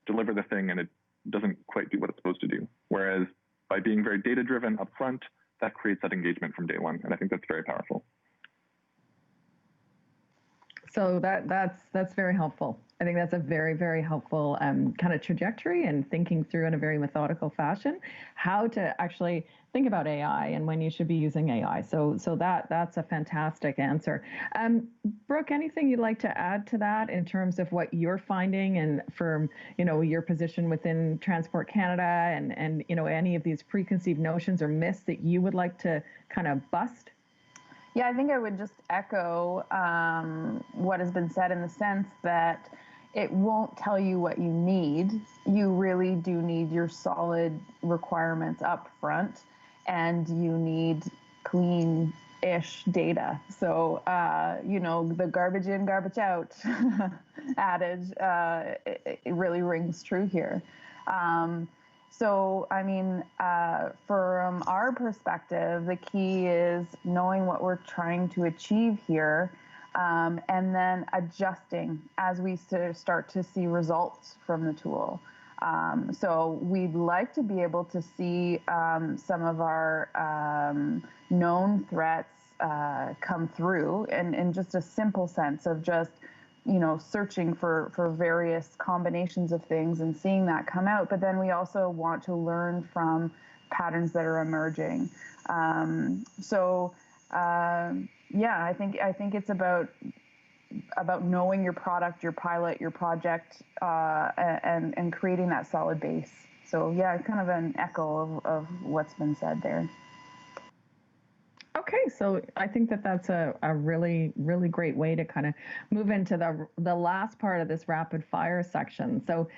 deliver the thing, and it doesn't quite do what it's supposed to do. Whereas by being very data-driven upfront, that creates that engagement from day one, and I think that's very powerful. So that's very helpful. I think that's a very, very helpful kind of trajectory and thinking through in a very methodical fashion how to actually think about AI and when you should be using AI. So that's a fantastic answer. Brooke, anything you'd like to add to that in terms of what you're finding and from your position within Transport Canada and any of these preconceived notions or myths that you would like to kind of bust? Yeah, I think I would just echo what has been said in the sense that it won't tell you what you need. You really do need your solid requirements up front, and you need clean-ish data. So, the garbage in, garbage out adage, it really rings true here. So, I mean, from our perspective, the key is knowing what we're trying to achieve here, and then adjusting as we start to see results from the tool. So we'd like to be able to see some of our known threats come through in just a simple sense of just, searching for various combinations of things and seeing that come out. But then we also want to learn from patterns that are emerging. Yeah, I think it's about knowing your product, your pilot, your project, and creating that solid base. So yeah, kind of an echo of what's been said there. Okay, so I think that's a really, really great way to kind of move into the last part of this rapid fire section. So,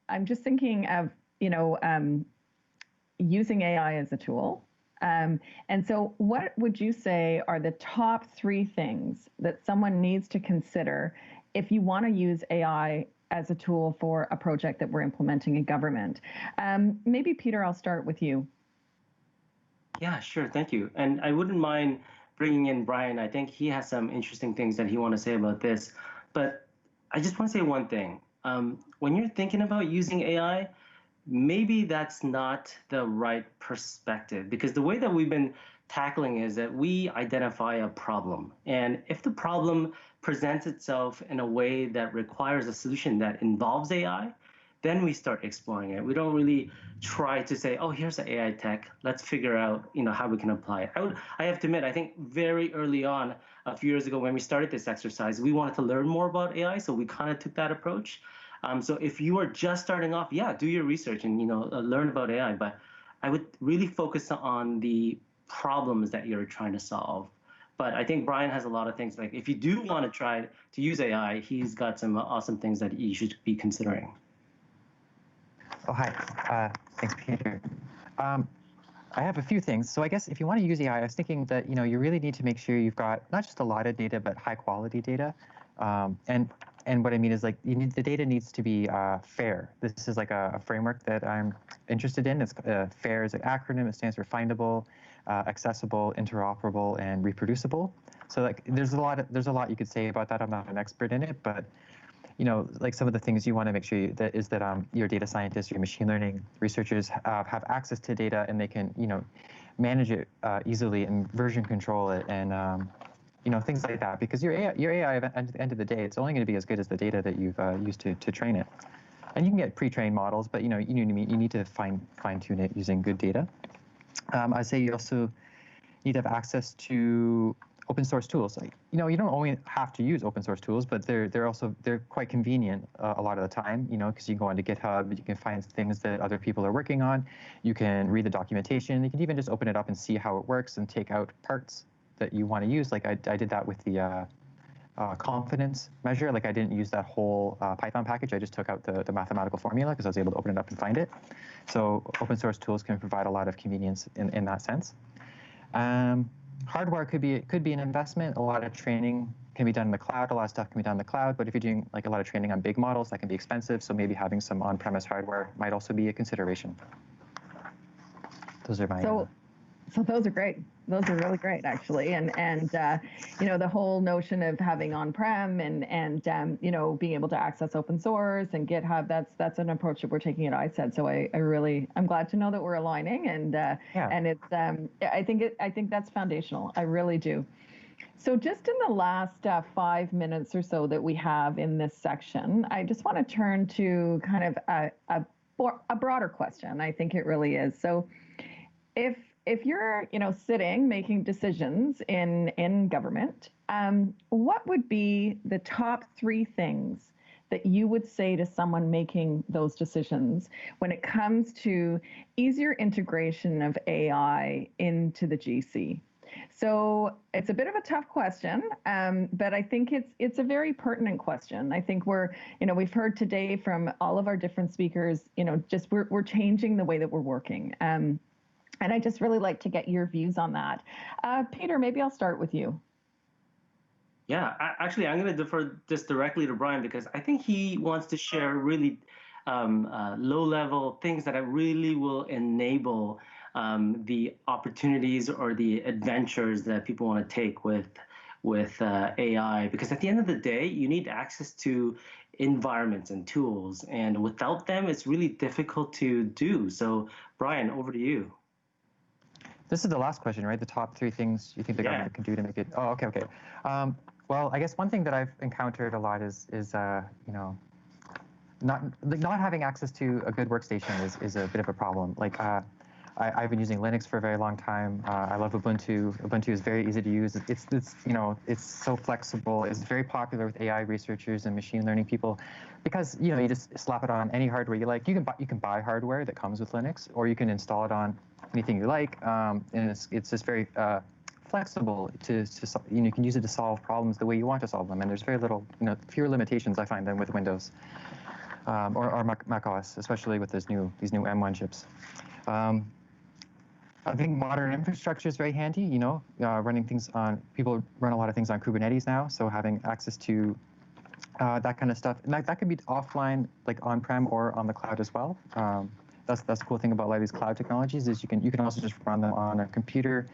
I'm just thinking of, using AI as a tool. And so what would you say are the top 3 things that someone needs to consider if you want to use AI as a tool for a project that we're implementing in government? Maybe Peter, I'll start with you. Yeah, sure. Thank you. And I wouldn't mind bringing in Brian. I think he has some interesting things that he wants to say about this. But I just want to say one thing. When you're thinking about using AI, maybe that's not the right perspective, because the way that we've been tackling is that we identify a problem. And if the problem presents itself in a way that requires a solution that involves AI, then we start exploring it. We don't really try to say, oh, here's the AI tech. Let's figure out, how we can apply it. I have to admit, I think very early on, a few years ago, when we started this exercise, we wanted to learn more about AI, so we kind of took that approach. So if you are just starting off, yeah, do your research and learn about AI. But I would really focus on the problems that you're trying to solve. But I think Brian has a lot of things. Like if you do want to try to use AI, he's got some awesome things that you should be considering. Oh, hi. Thanks, Peter. I have a few things. So I guess if you want to use AI, I was thinking that you really need to make sure you've got not just a lot of data, but high quality data. And what I mean is the data needs to be fair. This is like a framework that I'm interested in. It's FAIR is an acronym. It stands for findable, accessible, interoperable, and reproducible. So there's a lot you could say about that. I'm not an expert in it, but some of the things you want to make sure that your data scientists, your machine learning researchers have access to data, and they can manage it easily and version control it and things like that, because your AI at the end of the day, it's only going to be as good as the data that you've used to train it. And you can get pre-trained models, but you need to fine-tune it using good data. I'd say you also need to have access to open source tools. You don't only have to use open source tools, but they're quite convenient a lot of the time. Because you can go onto GitHub, you can find things that other people are working on. You can read the documentation. You can even just open it up and see how it works and take out parts that you want to use. Like I did that with the confidence measure. Like I didn't use that whole Python package. I just took out the mathematical formula because I was able to open it up and find it. So open source tools can provide a lot of convenience in that sense. Hardware could be an investment. A lot of training can be done in the cloud. A lot of stuff can be done in the cloud. But if you're doing a lot of training on big models, that can be expensive. So maybe having some on-premise hardware might also be a consideration. Those are my. So those are great. Those are really great, actually. And the whole notion of having on-prem and being able to access open source and GitHub, that's an approach that we're taking at ICED. So I'm glad to know that we're aligning, and it's I think that's foundational. I really do. So just in the last 5 minutes or so that we have in this section, I just want to turn to kind of a broader question. I think it really is. So if you're, sitting making decisions in government, what would be the top 3 things that you would say to someone making those decisions when it comes to easier integration of AI into the GC? So it's a bit of a tough question, but I think it's a very pertinent question. I think we've heard today from all of our different speakers, just we're changing the way that we're working. And I just really like to get your views on that. Peter, maybe I'll start with you. Yeah, actually, I'm going to defer this directly to Brian, because I think he wants to share really low-level things that really will enable the opportunities or the adventures that people want to take with with AI, because at the end of the day, you need access to environments and tools, and without them, it's really difficult to do. So, Brian, over to you. This is the last question, right? The top 3 things you think the government can do to make it. Oh, okay, okay. Well, I guess one thing that I've encountered a lot is you know, not having access to a good workstation is a bit of a problem. Like I've been using Linux for a very long time. I love Ubuntu. Ubuntu is very easy to use. It's you know, it's so flexible. It's very popular with AI researchers and machine learning people, because you know, you just slap it on any hardware you like. You can buy hardware that comes with Linux, or you can install it on anything you like, and it's just very flexible to you know, you can use it to solve problems the way you want to solve them, and there's very little, you know, fewer limitations I find than with Windows or Mac OS, especially with these new M1 chips. I think modern infrastructure is very handy. You know, running things on, people run a lot of things on Kubernetes now, so having access to that kind of stuff, and that can be offline, like on-prem or on the cloud as well. That's the cool thing about a lot of these cloud technologies, is you can also just run them on a computer,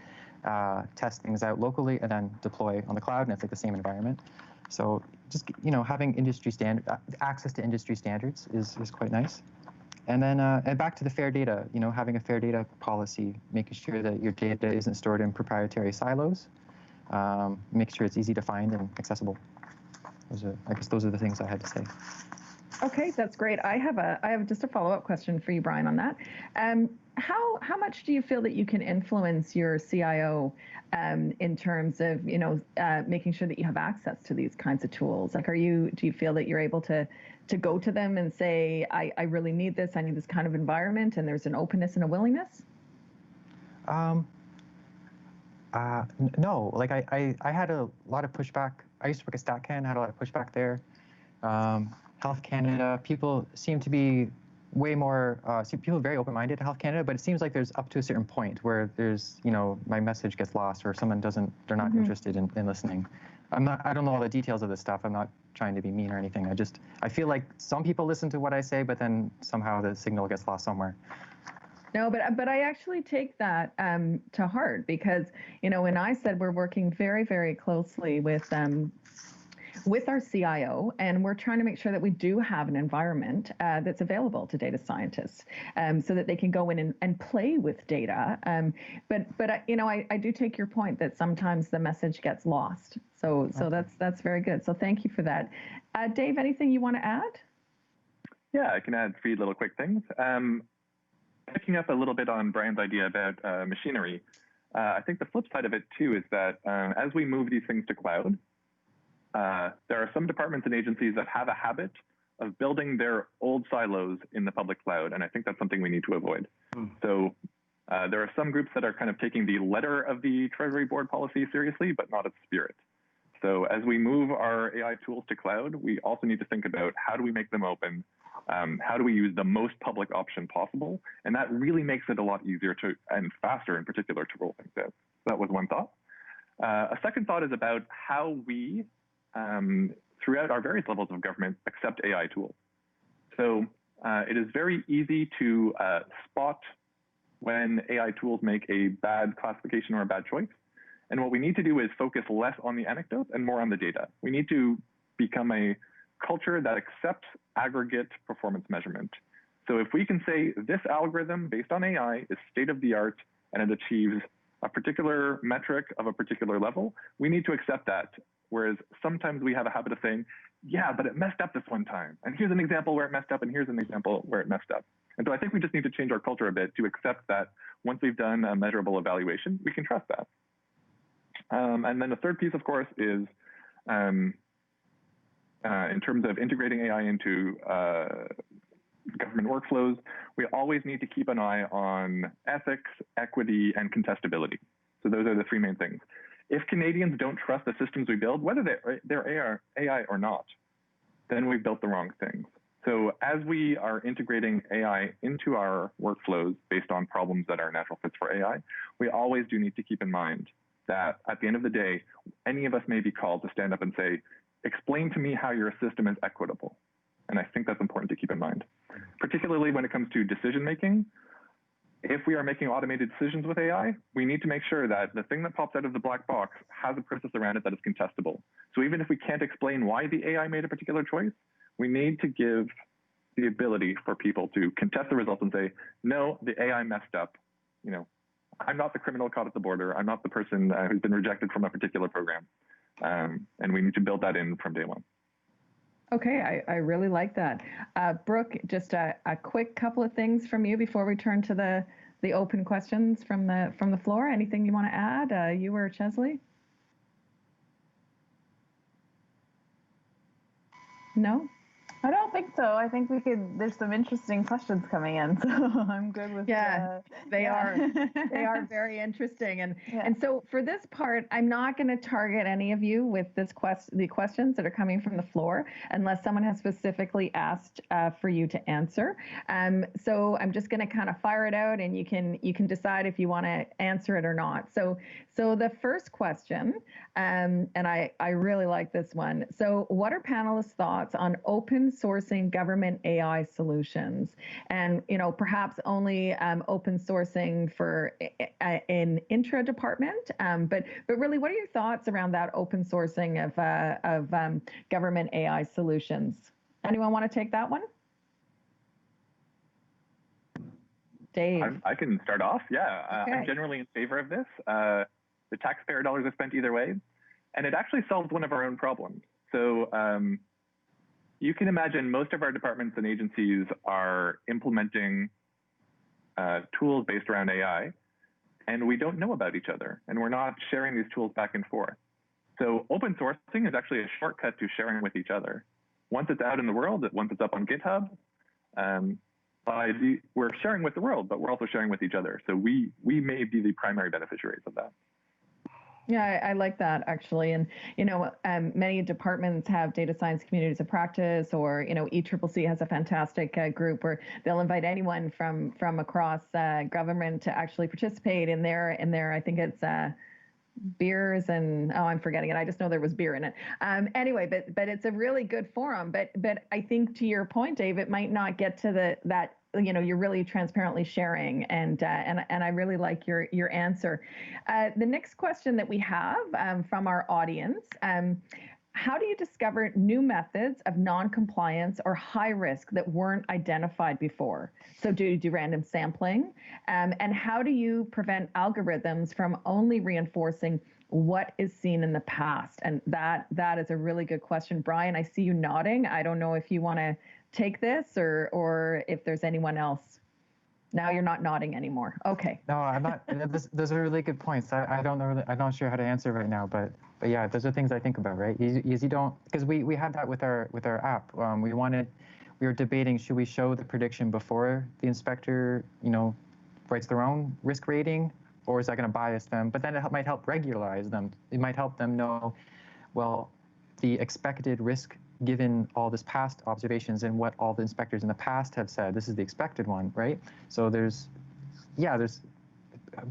test things out locally, and then deploy on the cloud, and it's like the same environment. So just, you know, having access to industry standards is quite nice. And then and back to the fair data, you know, having a fair data policy, making sure that your data isn't stored in proprietary silos, make sure it's easy to find and accessible. I guess those are the things I had to say. Okay, that's great. I have just a follow-up question for you, Brian, on that. How much do you feel that you can influence your CIO in terms of, you know, making sure that you have access to these kinds of tools? Like, do you feel that you're able to go to them and say, I really need this, I need this kind of environment, and there's an openness and a willingness? No, like I had a lot of pushback. I used to work at StatCan, had a lot of pushback there. Health Canada, people seem to be way more, people are very open-minded to Health Canada, but it seems like there's up to a certain point where there's, you know, my message gets lost, or someone they're not interested in listening. I don't know all the details of this stuff. I'm not trying to be mean or anything. I feel like some people listen to what I say, but then somehow the signal gets lost somewhere. No, but I actually take that to heart, because, you know, when I said we're working very, very closely with our CIO, and we're trying to make sure that we do have an environment that's available to data scientists, so that they can go in and play with data. But you know, I do take your point that sometimes the message gets lost. So that's very good. So thank you for that. Dave, anything you want to add? Yeah, I can add 3 little quick things. Picking up a little bit on Brian's idea about machinery, I think the flip side of it too is that as we move these things to cloud, there are some departments and agencies that have a habit of building their old silos in the public cloud, and I think that's something we need to avoid. So there are some groups that are kind of taking the letter of the Treasury Board policy seriously, but not its spirit. So as we move our AI tools to cloud, we also need to think about how do we make them open, how do we use the most public option possible, and that really makes it a lot easier to, and faster in particular, to roll things out. That was one thought. A second thought is about how we, throughout our various levels of government, accept AI tools. So it is very easy to spot when AI tools make a bad classification or a bad choice. And what we need to do is focus less on the anecdote and more on the data. We need to become a culture that accepts aggregate performance measurement. So if we can say this algorithm based on AI is state of the art and it achieves a particular metric of a particular level, we need to accept that. Whereas sometimes we have a habit of saying, yeah, but it messed up this one time. And here's an example where it messed up, and here's an example where it messed up. And so I think we just need to change our culture a bit to accept that once we've done a measurable evaluation, we can trust that. And then the third piece, of course, is in terms of integrating AI into government workflows, we always need to keep an eye on ethics, equity, and contestability. So those are the 3 main things. If Canadians don't trust the systems we build, whether they're AI or not, then we've built the wrong things. So as we are integrating AI into our workflows based on problems that are natural fits for AI, we always do need to keep in mind that at the end of the day, any of us may be called to stand up and say, explain to me how your system is equitable. And I think that's important to keep in mind, particularly when it comes to decision making. if we are making automated decisions with AI, we need to make sure that the thing that pops out of the black box has a process around it that is contestable. So even if we can't explain why the AI made a particular choice, we need to give the ability for people to contest the results and say, no, the AI messed up. You know, I'm not the criminal caught at the border. I'm not the person who's been rejected from a particular program. And we need to build that in from day one. Okay, I really like that. Brooke, just a quick couple of things from you before we turn to the open questions from the floor. Anything you want to add, you or Chesley? No? I don't think so. I think there's some interesting questions coming in, so I'm good with they are very interesting. And so for this part, I'm not going to target any of you with the questions that are coming from the floor unless someone has specifically asked for you to answer. So I'm just going to kind of fire it out, and you can decide if you want to answer it or not. So the first question, and I really like this one. So what are panelists' thoughts on open sourcing government AI solutions, and perhaps only open sourcing for an intra department, but really, what are your thoughts around that open sourcing of government AI solutions? Anyone want to take that one? Dave. I can start off. Yeah, Okay. I'm generally in favor of this. The taxpayer dollars are spent either way, and it actually solves one of our own problems. So you can imagine most of our departments and agencies are implementing tools based around AI, and we don't know about each other, and we're not sharing these tools back and forth. So open sourcing is actually a shortcut to sharing with each other. Once it's out in the world, once it's up on GitHub, we're sharing with the world, but we're also sharing with each other. So we may be the primary beneficiaries of that. Yeah, I like that actually. And, many departments have data science communities of practice, or, ECCC has a fantastic group where they'll invite anyone from across government to actually participate in their, I think it's beers and, I'm forgetting it. I just know there was beer in it. Anyway, but it's a really good forum. But I think to your point, Dave, it might not get to that you're really transparently sharing, and I really like your answer. The next question that we have from our audience, how do you discover new methods of non-compliance or high risk that weren't identified before? So do you do random sampling? And how do you prevent algorithms from only reinforcing what is seen in the past? And that is a really good question. Brian, I see you nodding. I don't know if you want to take this or if there's anyone else. Now you're not nodding anymore. Okay. No, I'm not. Those are really good points. I don't know. I'm not sure how to answer right now, but yeah, those are things I think about, right? You don't, because we had that with our app. We were debating, should we show the prediction before the inspector, writes their own risk rating, or is that going to bias them? But then it might help regularize them. It might help them know, well, the expected risk given all this past observations and what all the inspectors in the past have said. This is the expected one, right? So there's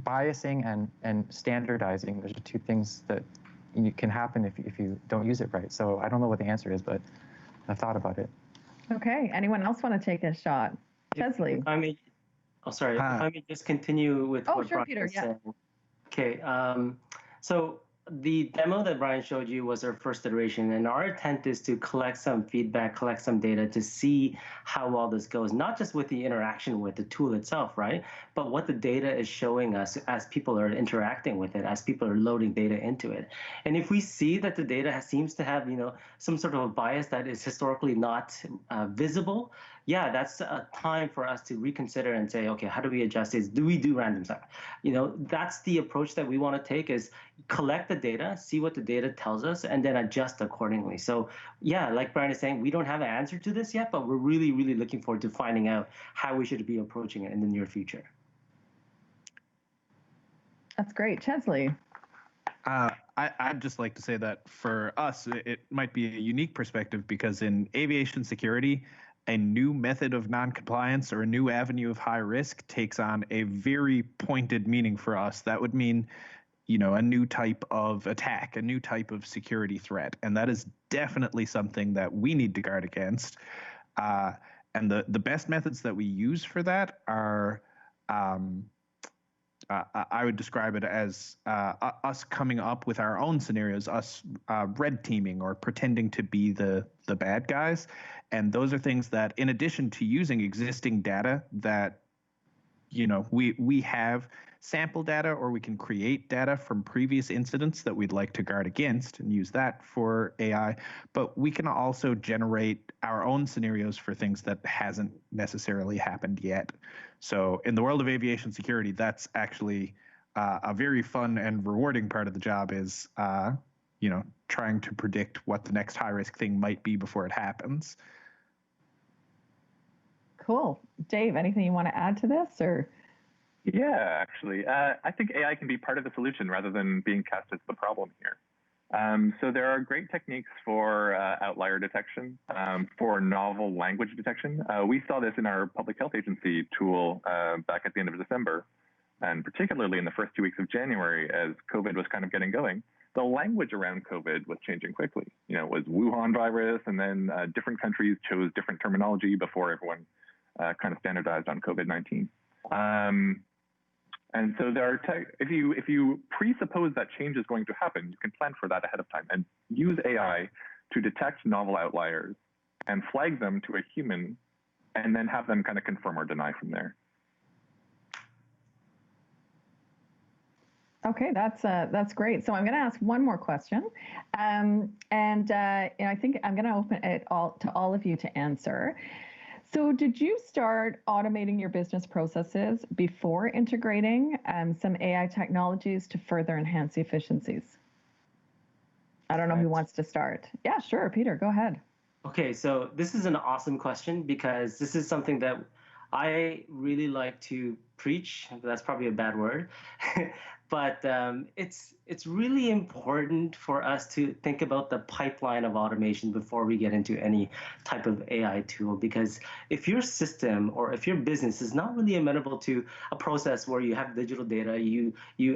biasing and standardizing. Those are two things that can happen if you don't use it right. So I don't know what the answer is, but I've thought about it. Okay. Anyone else want to take a shot? Chesley. If I may just continue with what sure, Brian Peter, was yeah. saying. Okay. So the demo that Brian showed you was our first iteration, and our intent is to collect some feedback, collect some data to see how well this goes, not just with the interaction with the tool itself, right? But what the data is showing us as people are interacting with it, as people are loading data into it. And if we see that the data seems to have, some sort of a bias that is historically not visible, yeah, that's a time for us to reconsider and say, okay, how do we adjust this? Do we do random sampling? That's the approach that we want to take, is collect the data, see what the data tells us, and then adjust accordingly. So yeah, like Brian is saying, we don't have an answer to this yet, but we're really, really looking forward to finding out how we should be approaching it in the near future. That's great. Chesley. I'd just like to say that for us, it might be a unique perspective, because in aviation security, a new method of non-compliance or a new avenue of high risk takes on a very pointed meaning for us. That would mean, a new type of attack, a new type of security threat. And that is definitely something that we need to guard against. And the best methods that we use for that are I would describe it as us coming up with our own scenarios, us red teaming or pretending to be the bad guys. And those are things that, in addition to using existing data that, we have sample data, or we can create data from previous incidents that we'd like to guard against and use that for AI. But we can also generate our own scenarios for things that hasn't necessarily happened yet. So in the world of aviation security, that's actually a very fun and rewarding part of the job is, trying to predict what the next high-risk thing might be before it happens. Cool. Dave, anything you want to add to this, or? Yeah, actually, I think AI can be part of the solution rather than being cast as the problem here. So there are great techniques for outlier detection, for novel language detection. We saw this in our public health agency tool back at the end of December, and particularly in the first 2 weeks of January as COVID was kind of getting going. The language around COVID was changing quickly. It was Wuhan virus, and then different countries chose different terminology before everyone kind of standardized on COVID-19. And so there are if you presuppose that change is going to happen, you can plan for that ahead of time and use AI to detect novel outliers and flag them to a human, and then have them kind of confirm or deny from there. Okay, that's great. So I'm going to ask one more question, and I think I'm going to open it to all of you to answer. So did you start automating your business processes before integrating some AI technologies to further enhance efficiencies? I don't know who wants to start. Yeah, sure. Peter, go ahead. Okay, so this is an awesome question because this is something that I really like to preach. That's probably a bad word. But it's really important for us to think about the pipeline of automation before we get into any type of AI tool. Because if your system or if your business is not really amenable to a process where you have digital data, you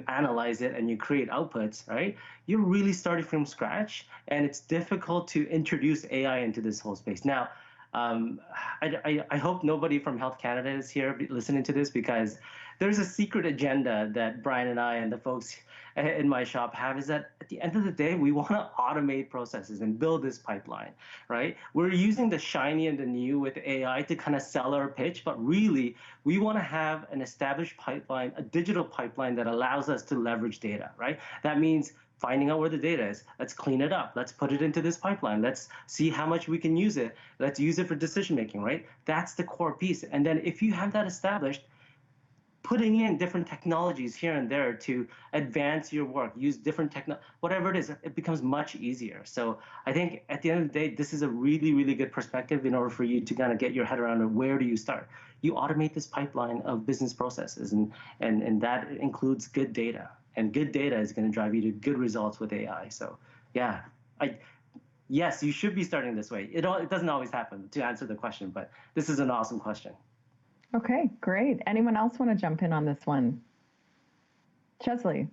analyze it and you create outputs, right? You're really starting from scratch, and it's difficult to introduce AI into this whole space. Now, I hope nobody from Health Canada is here listening to this, because there's a secret agenda that Brian and I and the folks in my shop have, is that at the end of the day, we want to automate processes and build this pipeline, right? We're using the shiny and the new with AI to kind of sell our pitch, but really we want to have an established pipeline, a digital pipeline that allows us to leverage data, right? That means finding out where the data is. Let's clean it up. Let's put it into this pipeline. Let's see how much we can use it. Let's use it for decision making, right? That's the core piece. And then if you have that established, putting in different technologies here and there to advance your work, use different whatever it is, it becomes much easier. So I think at the end of the day, this is a really, really good perspective in order for you to kind of get your head around where do you start. You automate this pipeline of business processes, and that includes good data. And good data is going to drive you to good results with AI. So yeah, yes, you should be starting this way. It doesn't always happen, to answer the question, but this is an awesome question. Okay, great. Anyone else want to jump in on this one? Chesley.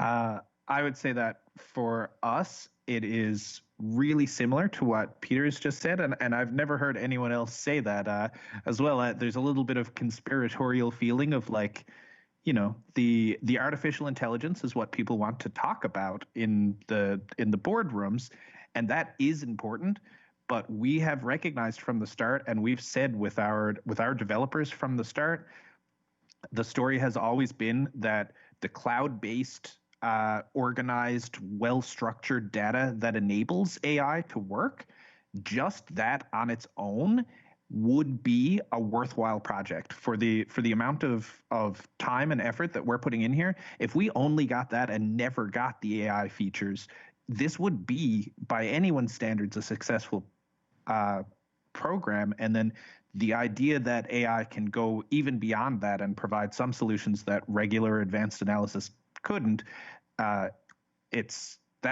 I would say that for us, it is really similar to what Peter's just said, and I've never heard anyone else say that as well. There's a little bit of conspiratorial feeling of like, the artificial intelligence is what people want to talk about in the boardrooms, and that is important. But we have recognized from the start, and we've said with our developers from the start, the story has always been that the cloud-based, organized, well-structured data that enables AI to work, just that on its own would be a worthwhile project for the amount of time and effort that we're putting in here. If we only got that and never got the AI features, this would be, by anyone's standards, a successful program. And then the idea that AI can go even beyond that and provide some solutions that regular advanced analysis couldn't, that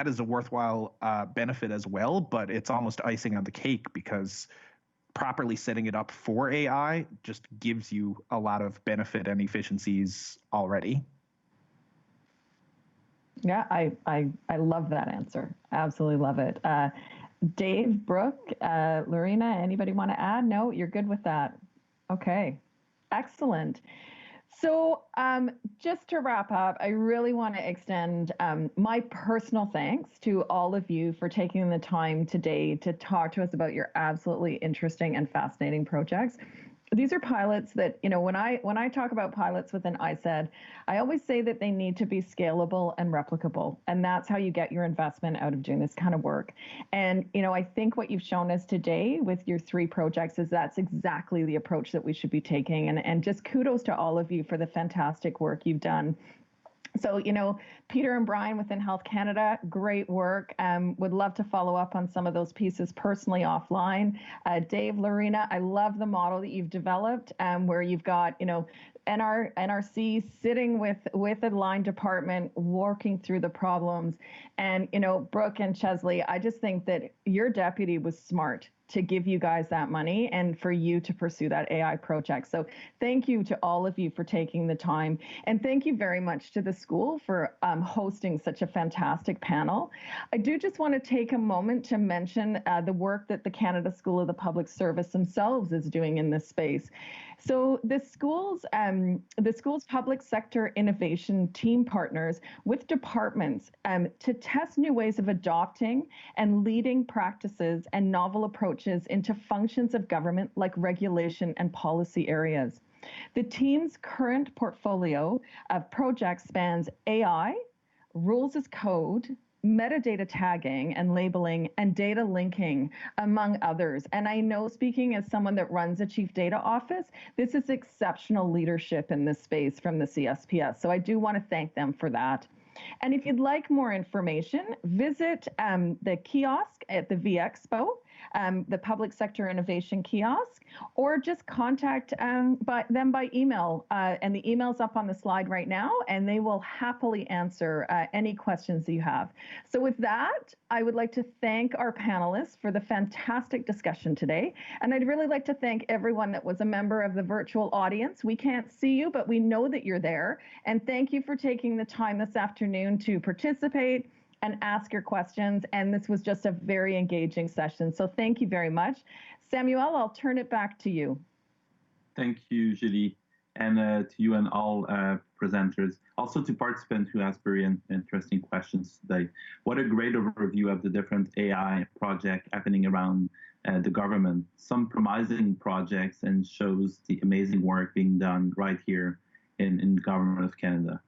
is a worthwhile benefit as well, but it's almost icing on the cake, because properly setting it up for AI just gives you a lot of benefit and efficiencies already. Yeah, I love that answer. Absolutely love it. Dave, Brooke, Lorena, anybody want to add? No, you're good with that. Okay. Excellent. So just to wrap up, I really want to extend my personal thanks to all of you for taking the time today to talk to us about your absolutely interesting and fascinating projects. These are pilots that, when I talk about pilots within ISED, I always say that they need to be scalable and replicable. And that's how you get your investment out of doing this kind of work. And, I think what you've shown us today with your 3 projects is that's exactly the approach that we should be taking. And just kudos to all of you for the fantastic work you've done. So, Peter and Brian within Health Canada, great work. Would love to follow up on some of those pieces personally offline. Dave, Lorena, I love the model that you've developed where you've got, NRC sitting with a line department working through the problems. And, Brooke and Chesley, I just think that your deputy was smart to give you guys that money and for you to pursue that AI project. So thank you to all of you for taking the time. And thank you very much to the school for hosting such a fantastic panel. I do just want to take a moment to mention the work that the Canada School of the Public Service themselves is doing in this space. So the school's public sector innovation team partners with departments to test new ways of adopting and leading practices and novel approaches into functions of government like regulation and policy areas. The team's current portfolio of projects spans AI, rules as code, metadata tagging and labeling, and data linking, among others. And I know, speaking as someone that runs a chief data office, this is exceptional leadership in this space from the CSPS. So I do want to thank them for that. And if you'd like more information, visit the kiosk at the VExpo, the Public Sector Innovation Kiosk, or just contact them by email. And the email's up on the slide right now, and they will happily answer any questions that you have. So with that, I would like to thank our panelists for the fantastic discussion today. And I'd really like to thank everyone that was a member of the virtual audience. We can't see you, but we know that you're there. And thank you for taking the time this afternoon to participate and ask your questions. And this was just a very engaging session. So thank you very much. Samuel, I'll turn it back to you. Thank you, Julie, and to you and all presenters. Also to participants who asked very interesting questions today. What a great overview of the different AI projects happening around the government. Some promising projects, and shows the amazing work being done right here in Government of Canada.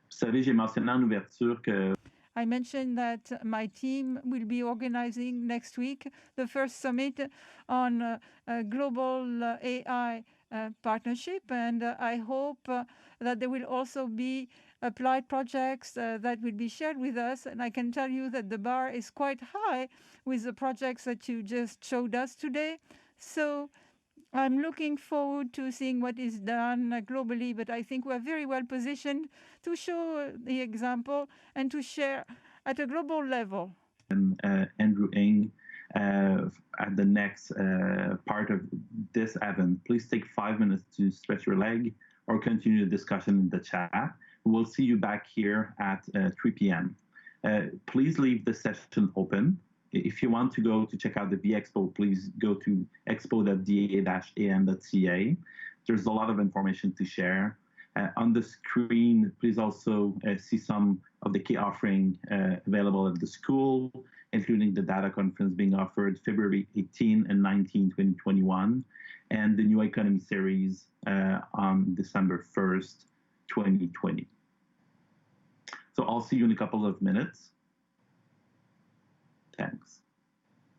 Vous savez, j'ai mentionné en ouverture que I mentioned that my team will be organizing next week the first summit on global AI partnership, and I hope that there will also be applied projects that will be shared with us. And I can tell you that the bar is quite high with the projects that you just showed us today. So I'm looking forward to seeing what is done globally, but I think we're very well positioned to show the example and to share at a global level. And Andrew Ng at the next part of this event. Please take 5 minutes to stretch your leg or continue the discussion in the chat. We'll see you back here at 3 p.m. Please leave the session open. If you want to go to check out the VExpo, please go to expo.da-am.ca. There's a lot of information to share. On the screen, please also see some of the key offerings available at the school, including the data conference being offered February 18 and 19, 2021, and the New Economy series on December 1st, 2020. So I'll see you in a couple of minutes. Thanks.